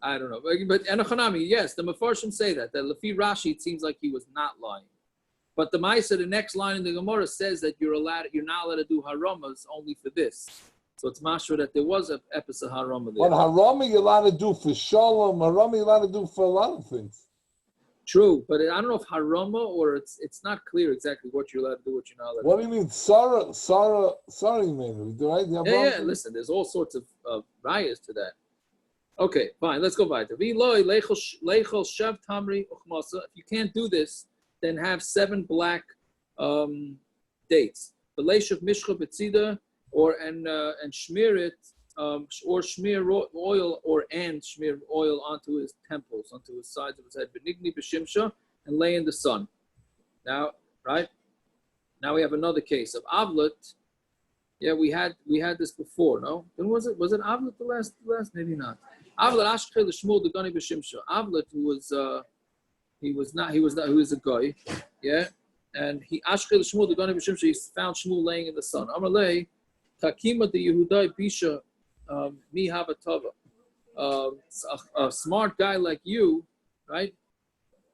I don't know. But Enochanami, yes, the Mefarshim say that Lefi Rashi, it seems like he was not lying. But the Maisa, the next line in the Gemara says that you're not allowed to do haramas only for this. So it's mashra that there was an episode of harama there. But harama you're allowed to do for shalom. Harama you're allowed to do for a lot of things. True, but I don't know if harama or it's not clear exactly what you're allowed to do, what you're not allowed to do. What do you mean, Sarah, man, right? Yeah. Listen, there's all sorts of rayas to that. Okay, fine. Let's go by. If you can't do this, then have 7 black dates. The leishav mishcha betzida, and smear it, or smear oil smear oil onto his temples, onto his sides of his head. Benigni b'shimsha, and lay in the sun. Now, right? Now we have another case of avlet. Yeah, we had this before. No, when was it? Was it avlet the last? Maybe not. Avlet ashkel l'shmul degani b'shimsha. Avlet, who was a guy, yeah, and he ashkel l'shmul degani b'shimsha. He found Shmuel laying in the sun. Amalei takima de Yehudai bisha mi havatava. A smart guy like you, right?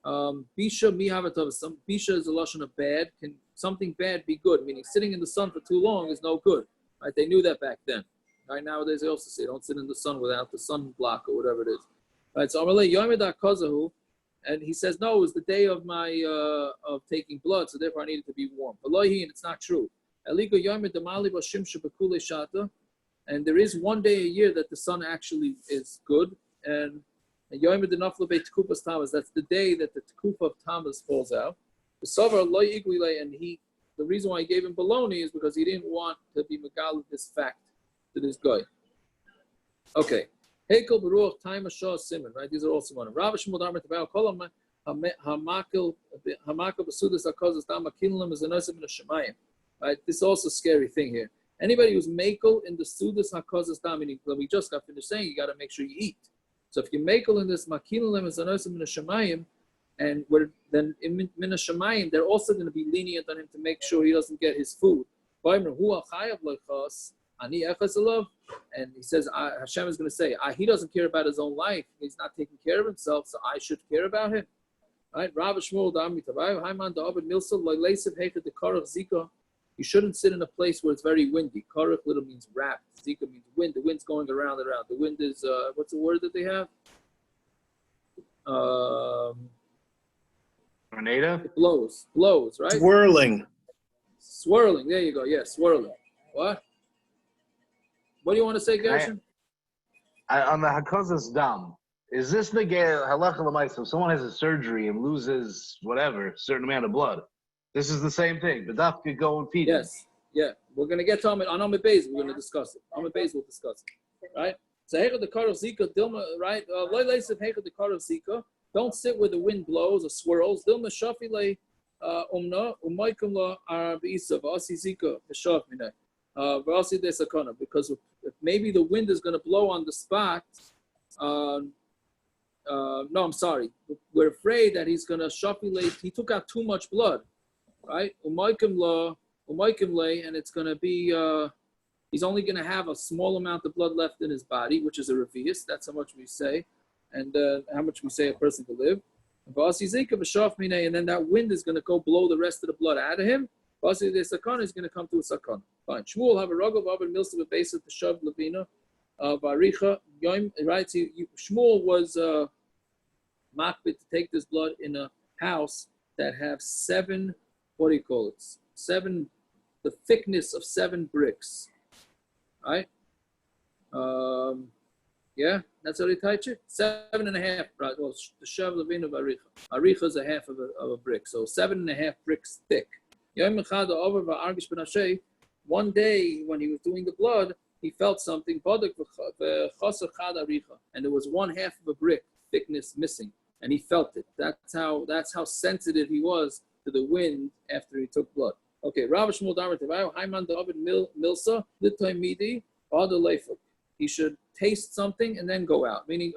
Bisha mi havatava. Some bisha is a lashon of bad. Can something bad be good? Meaning sitting in the sun for too long is no good. Right? They knew that back then. Right, nowadays they also say don't sit in the sun without the sunblock or whatever it is. Right, so Amalei Yomedah Kazahu, and he says no, it was the day of my of taking blood, so therefore I needed to be warm. And it's not true. And there is one day a year that the sun actually is good, and that's the day that the Tekufa of Tammuz falls out. And the reason why he gave him baloney is because he didn't want to be megal this fact to this guy. Okay. Hekel Baruch Time Shah Simon, right? These are all Simon. Rav Shmuel Darma Tabao Kolam Hamakil Basudas Akazas Dama Kinlam is a Nasim in a Shemayim. Right? This is also a scary thing here. Anybody who's makel in the Sudas Hakazas Dama, we just got finished saying you got to make sure you eat. So if you makel in this Makinlam is a Nasim in a Shemayim, and then in Min Shemayim, they're also going to be lenient on him to make sure he doesn't get his food. And he says, Hashem is going to say, he doesn't care about his own life. He's not taking care of himself, so I should care about him. Right? You shouldn't sit in a place where it's very windy. Karach little means wrapped. Zika means wind. The wind's going around and around. The wind is, what's the word that they have? Tornado? It blows, right? Swirling. There you go. Yeah, swirling. What? What do you want to say, Gershon? On the Hakazas Dam, is this the halacha l'maisa? If someone has a surgery and loses whatever, a certain amount of blood, this is the same thing. The daf could go and feed him. Yes. Yeah. We're going to get to on Amud Beis. We're going to discuss it. Amud Beis will discuss it. Right? So Hechad the Kar of Zika, Dilma, right? Hechad the Kar of Zika. Don't sit where the wind blows or swirls. Dilma Shafile Umna Umaikumla Arabisa Vasi Zika Shafmina. Because if maybe the wind is going to blow on the spot. No, I'm sorry. We're afraid that he's going to shafilate. He took out too much blood, right? And it's going to be. He's only going to have a small amount of blood left in his body, which is a revius. That's how much we say, and how much we say a person can live. And then that wind is going to go blow the rest of the blood out of him. The sakana is going to come to a sakana. Fine. Shmuel have a ragav of milsa with base of the shav levina varicha yom. Right. So Shmuel was makbid to take this blood in a house that have 7. What do you call it? 7. The thickness of 7 bricks. Right. Yeah, that's how they touch it. 7.5. Right. Well, the shav levina varicha. Aricha is a half of a brick, so 7.5 bricks thick. One day when he was doing the blood, he felt something, and there was 1/2 of a brick thickness missing, and he felt it. That's how sensitive he was to the wind after he took blood. Okay, Rav Shmuel Damar Tevayo, Haiman David Milsa, Litoimidi, Ada Leifuk. He should taste something and then go out. Meaning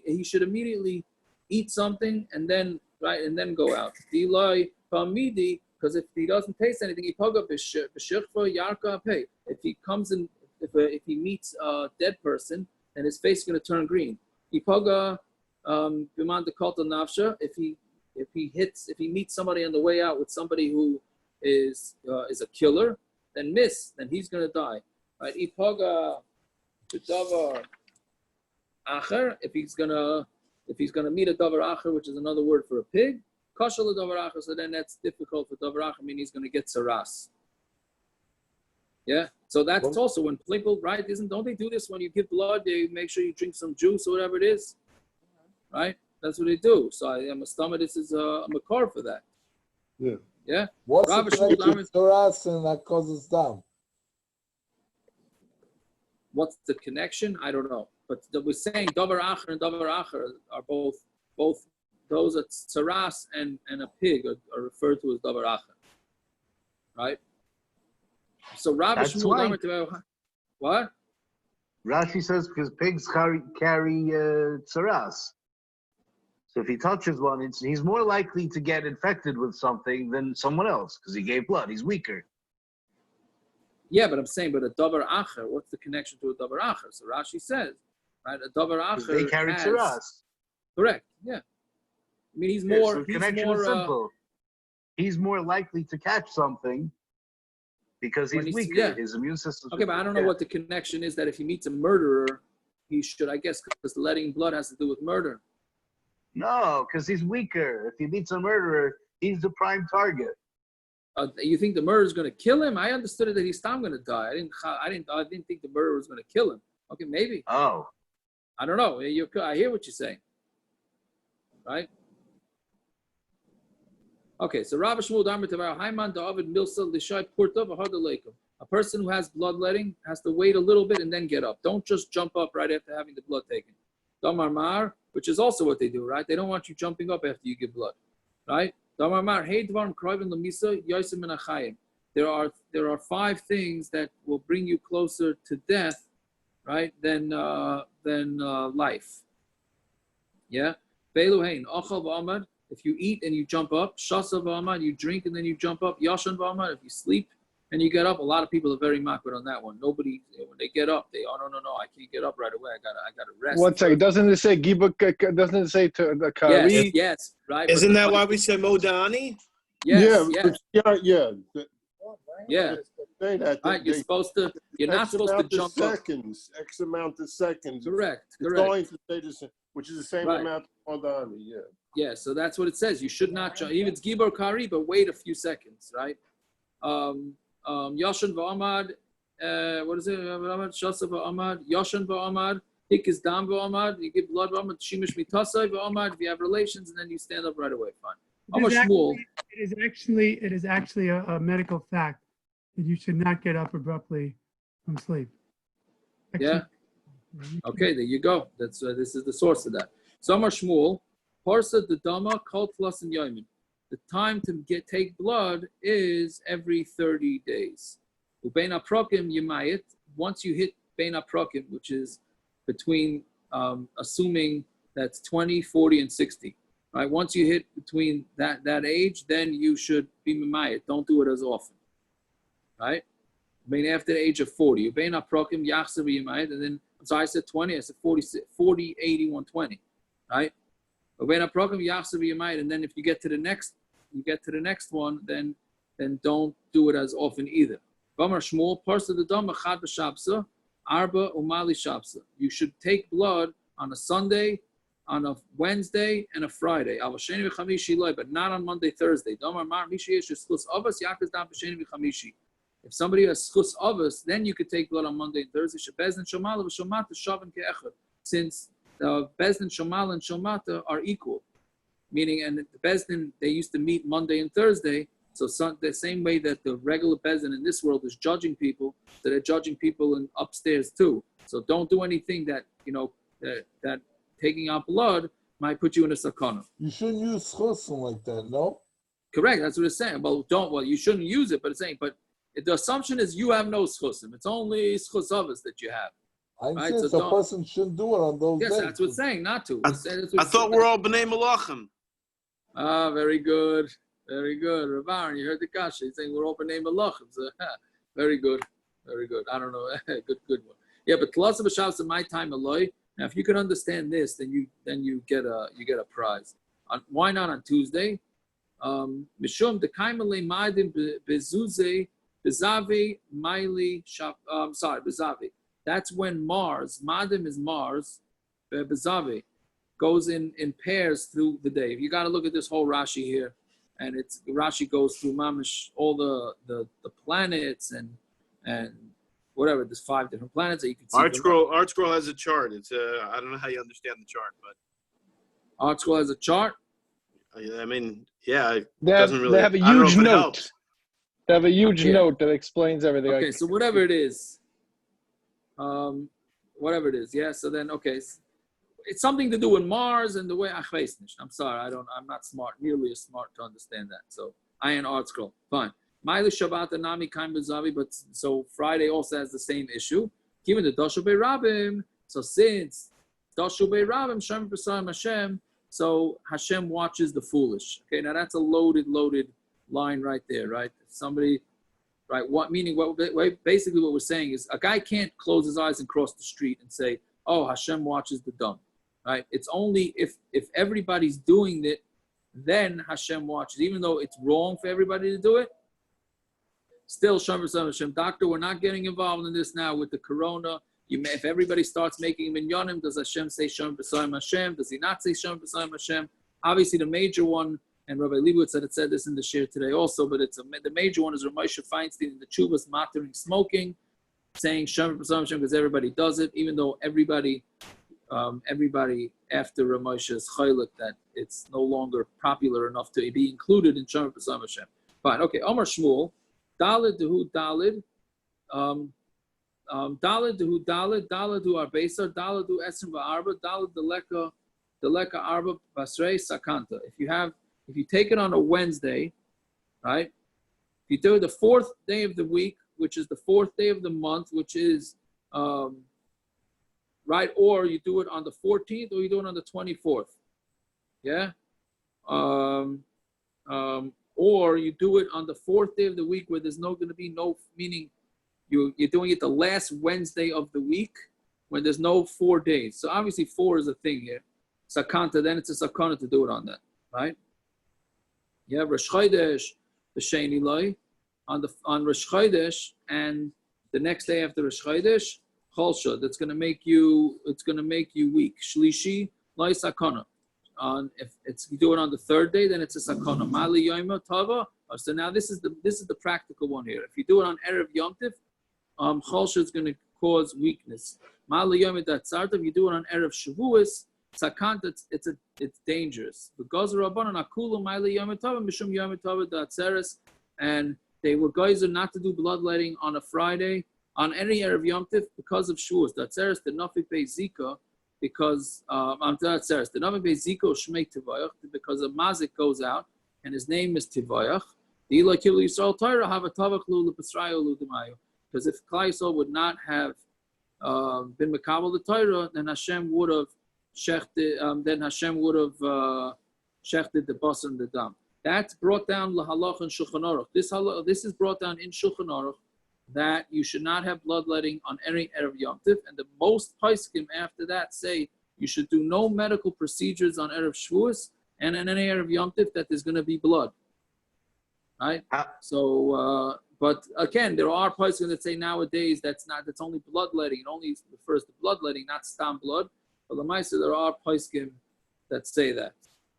he should immediately eat something and then go out. Dilai Pamidi. Because if he doesn't taste anything, he pug up his b'shirfa yarka pay. If he comes in, if he meets a dead person, then his face is going to turn green. He paga b'man dekalta nafsha. If he meets somebody on the way out with somebody who is a killer, then he's going to die. Right? He paga b'davar acher. If he's gonna meet a davar acher, which is another word for a pig. So then that's difficult for davar acher. I mean, he's going to get saras. Yeah. So that's also when people, right? Don't they do this when you give blood? They make sure you drink some juice or whatever it is, right? That's what they do. So I'm a stomach. This is a makar for that. Yeah. Yeah. What's the connection to saras and that causes down? What's the connection? I don't know. But we're saying davar acher and davar acher are both. Those at saras and a pig are referred to as davar acher, right? So Rabbi Shmuel, what? Rashi says because pigs carry saras. So if he touches one, he's more likely to get infected with something than someone else because he gave blood. He's weaker. Yeah, but I'm saying, but a davar acher, what's the connection to a davar acher? So Rashi says, right, a davar acher they carry saras. Correct. Yeah. I mean, he's more simple. He's more likely to catch something because he's weaker. Yeah. His immune system. Okay, but I don't know what the connection is that if he meets a murderer, he should, I guess, because letting blood has to do with murder. No, because he's weaker. If he meets a murderer, he's the prime target. You think the murderer is going to kill him? I understood it that he's still going to die. I didn't think the murderer was going to kill him. Okay, maybe. Oh, I don't know. I hear what you're saying. Right. Okay, so Rabbi Shmuel Damar Tavayo Haiman David Milsa Lishai Purta V'Hadaleikum. A person who has bloodletting has to wait a little bit and then get up. Don't just jump up right after having the blood taken. Damar Mar, which is also what they do, right? They don't want you jumping up after you give blood, right? Damar Mar, hey Dvarim Kroivin Lamisa Yosem Min HaChayim. There are 5 things that will bring you closer to death, right? Than life. Yeah. Beluhain Achal V'Amad. If you eat and you jump up, Shasa V'Amad. You drink and then you jump up. Yashan V'Amad. If you sleep and you get up, a lot of people are very makbid on that one. Nobody, when they get up, no, I can't get up right away. I gotta rest. One second, doesn't it say Gibuk? Doesn't it say to the Kari? Yes, right. Isn't that why we say Modani? Yes, yeah. Say that, right, you're not supposed to jump seconds, up. X amount of seconds. Correct. It's going to say the same, which is the same amount of Modani, Yeah, so that's what it says. You should not jump. Even it's Gibor Kari, but wait a few seconds, right? Yoshan V'Amad, what is it? Shasa V'Amad, Yoshan V'Amad, Hikis Dam V'Amad, you give blood V'Amad, Shimish Mitasai V'Amad, if you have relations, and then you stand up right away, fine. It is actually a medical fact that you should not get up abruptly from sleep. Yeah. Okay, there you go. That's this is the source of that. Samar Shmuel, Parsa the Dama, Kol Tlas and Yomin. The time to take blood is every 30 days. Ubein Aprokim Yemayit. Once you hit Bein Aprokim, which is between, assuming that's 20, 40, and 60. Right? Once you hit between that age, then you should be Memayit. Don't do it as often. Right? After the age of 40. Ubein Aprokim Yachsav Yemayit. And then, I'm sorry, I said 20. I said 40, 80, 120. Right? Ubein Aprokim Yachsav Yemayit. And then if you get to the next one, then don't do it as often either. Vamar Shmuel, Parsa the Dama Chad B'Shabsa, Arba Umali Shabsa. You should take blood on a Sunday, on a Wednesday, and a Friday. But not on Monday, Thursday. If somebody has schus avos, then you could take blood on Monday and Thursday. Since the Bezdin Shomal and Shomata are equal. Meaning, and the Bezdin, they used to meet Monday and Thursday. So the same way that the regular Bezdin in this world is judging people, so they're judging people in upstairs too. So don't do anything that, that taking out blood might put you in a sakana. You shouldn't use chusim like that, no? Correct, that's what it's saying. Well, you shouldn't use it, but it's saying, but the assumption is you have no schusim. It's only schus avos that you have. I'm saying so a person shouldn't do it on those days. Yes, that's what's saying, not to. I thought we're all b'nei melachim. Ah, very good. Very good. Rav, you heard the kasha. He's saying we're all b'nei melachim. So, very good. Very good. I don't know. good one. Yeah, but Tlas B'Shavs in my time, Eloi. Now, if you can understand this, then you get a prize. Why not on Tuesday? Mishum dekaimale ma'adim bezuze bezavi maili shap. Bezavi. That's when Mars. Ma'adim is Mars. Bezavi goes in pairs through the day. You got to look at this whole Rashi here, and Rashi goes through mamish all the planets and whatever. There's 5 different planets that you can see. Art Scroll has a chart. It's I don't know how you understand the chart, but Art Scroll has a chart. I mean, yeah, they have a huge note. They have a huge note that explains everything. Okay, so whatever it is, yeah. So then, okay, it's something to do with Mars and the way I'm sorry, I'm not nearly as smart to understand that. So I ain't Art Scroll. Fine. Maila Shabbat Nami Kaim Bezavi, but so Friday also has the same issue. Given the Doshu Rabim, so since Doshu Rabim Shem B'Sayim Hashem, so Hashem watches the foolish. Okay, now that's a loaded line right there, right? Somebody, right? Basically what we're saying is a guy can't close his eyes and cross the street and say, "Oh, Hashem watches the dumb," right? It's only if everybody's doing it, then Hashem watches, even though it's wrong for everybody to do it. Still, Shem B'Sayim Hashem. Doctor, we're not getting involved in this now with the corona. If everybody starts making minyanim, does Hashem say Shem B'Sayim Hashem? Does he not say Shem B'Sayim Hashem? Obviously, the major one, and Rabbi Leibowitz said this in the shir today also, but the major one is Rav Moshe Feinstein in the Chuvas mattering smoking, saying Shem B'Sayim Hashem because everybody does it, even though everybody after Rav Moshe's chaylik that it's no longer popular enough to be included in Shem B'Sayim Hashem. Fine, okay. Omar Shmuel, Dalid Dehu Dalid. Daladu arbesa, daladu esrim va'arba, dalad deleka arba basrei sakanta. If you take it on a Wednesday, right? If you do it the fourth day of the week, which is the fourth day of the month, which is right, or you do it on the 14th, or you do it on the 24th, yeah. Or you do it on the fourth day of the week where there's going to be no, meaning you're doing it the last Wednesday of the week when there's no 4 days. So obviously 4 is a thing here. Sakanta, then it's a sakana to do it on that, right? Yeah, Rosh Chodesh, the Sheni Loi, on Rosh Chodesh, and the next day after Rosh Chodesh, Cholsha, that's going to make you weak. Shlishi, Loi Sakana. If you do it on the third day, then it's a sakana. Mali yoima tava. So now this is the practical one here. If you do it on Erev Yom Tiv, Cholsha is going to cause weakness. Mali yoima datzarta. If you do it on Erev Shavuos, sakanta, it's dangerous. Because Rabbanan akulu mali yoima tava mishum yoima tava datzeres, and they were geyser not to do bloodletting on a Friday on any Erev Yom Tiv because of Shavuos. Datzeres the nafik bei zika. Because because a mazik goes out and his name is Tivayach. Because if Klal Yisrael would not have been Mekabel the Torah, then Hashem would have shechted the basar and the dam. That's brought down lahalach and Shulchan Aruch. This is brought down in Shulchan Aruch, that you should not have bloodletting on any Erev Yom Tiv, and the most poskim after that say you should do no medical procedures on Erev Shavuos and on any Erev Yom Tiv that there's going to be blood, right? So, but again, there are poskim that say nowadays that's only bloodletting. It only refers to bloodletting, not stam blood. But Lamaisa, there are poskim that say that.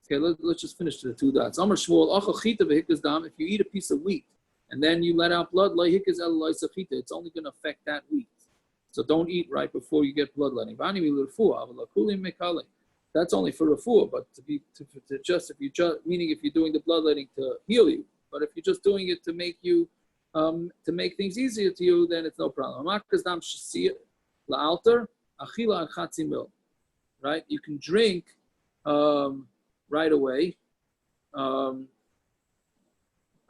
Okay, let's just finish the 2 dots. Amar Shmuel, achal chita v'hikas dam. If you eat a piece of wheat and then you let out blood, it's only going to affect that wheat. So don't eat right before you get bloodletting. That's only for refuah, but meaning if you're doing the bloodletting to heal you, but if you're just doing it to make you to make things easier to you, then it's no problem. Right? You can drink right away.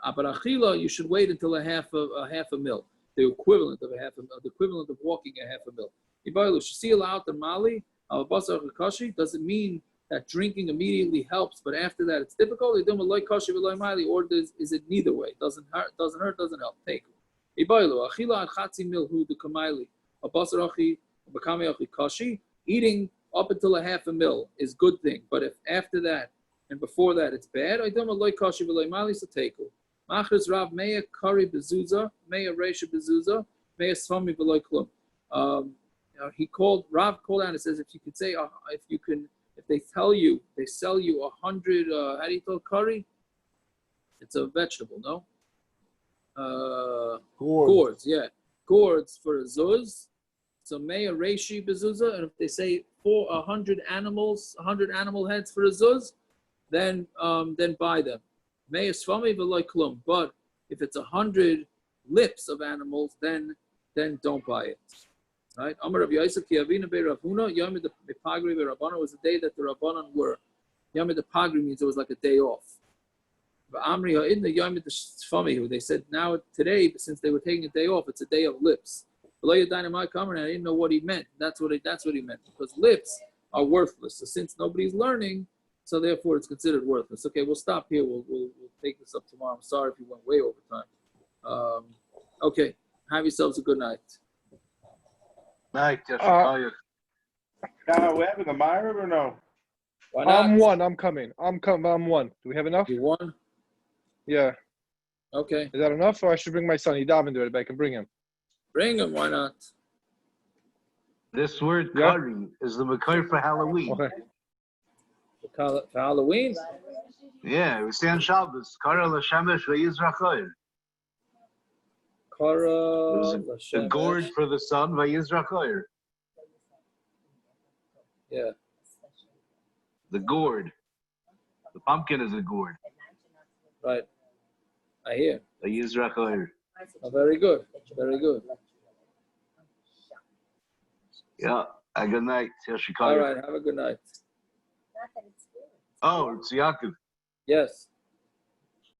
But achila, you should wait until a half a mil, the equivalent of a half a mil, the equivalent of walking a half a mil. Doesn't mean that drinking immediately helps, but after that it's difficult. Or is it neither way? Doesn't hurt, doesn't help. Take eating up until a half a mil is good thing, but if after that and before that it's bad, so take it. Machris Rav Meya Kari Bezuza, Meya Reisha Bezuza, Meya Svami Veloy Klum. Rav called out and says, if you could say, if they sell you 100, how do you call curry? It's a vegetable, no? Gourds, yeah. Gourds for a zuz. So Meya Reishi Bezuza, and if they say 100 animals, 100 animal heads for a zuz, then buy them. But if it's 100 lips of animals, then don't buy it. Right? Amar Rabbi Yosef ki Avina be Ravuna Yom the Pagri be Rabbanan was the day that the Rabbanan were. Yom the Pagri means it was like a day off. But Amri ha'idna Yom the Shfami, they said now today, since they were taking a day off, it's a day of lips. Below your dynamite coming, I didn't know what he meant. That's what he meant, because lips are worthless. So since nobody's learning, so therefore it's considered worthless. Okay, we'll stop here. We'll take this up tomorrow. I'm sorry if you went way over time. Okay, have yourselves a good night. Night. We're having a Myra or no? Why not? I'm one. I'm coming. I'm one. Do we have enough? You won? Yeah. Okay. Is that enough, or I should bring my son? He dive into it, but I can bring him. Bring him. Why not? This word curry is the makar for Halloween. Okay. For Halloween? Yeah, we say on Shabbos, Kara l'shemesh v'yizrachoyer. The gourd for the sun, v'yizrachoyer. Yeah. The gourd. The pumpkin is a gourd. Right. I hear. V'yizrachoyer. Oh, very good. Very good. Yeah. Good night. All right. Have a good night. Oh, it's Yaakov. Yes.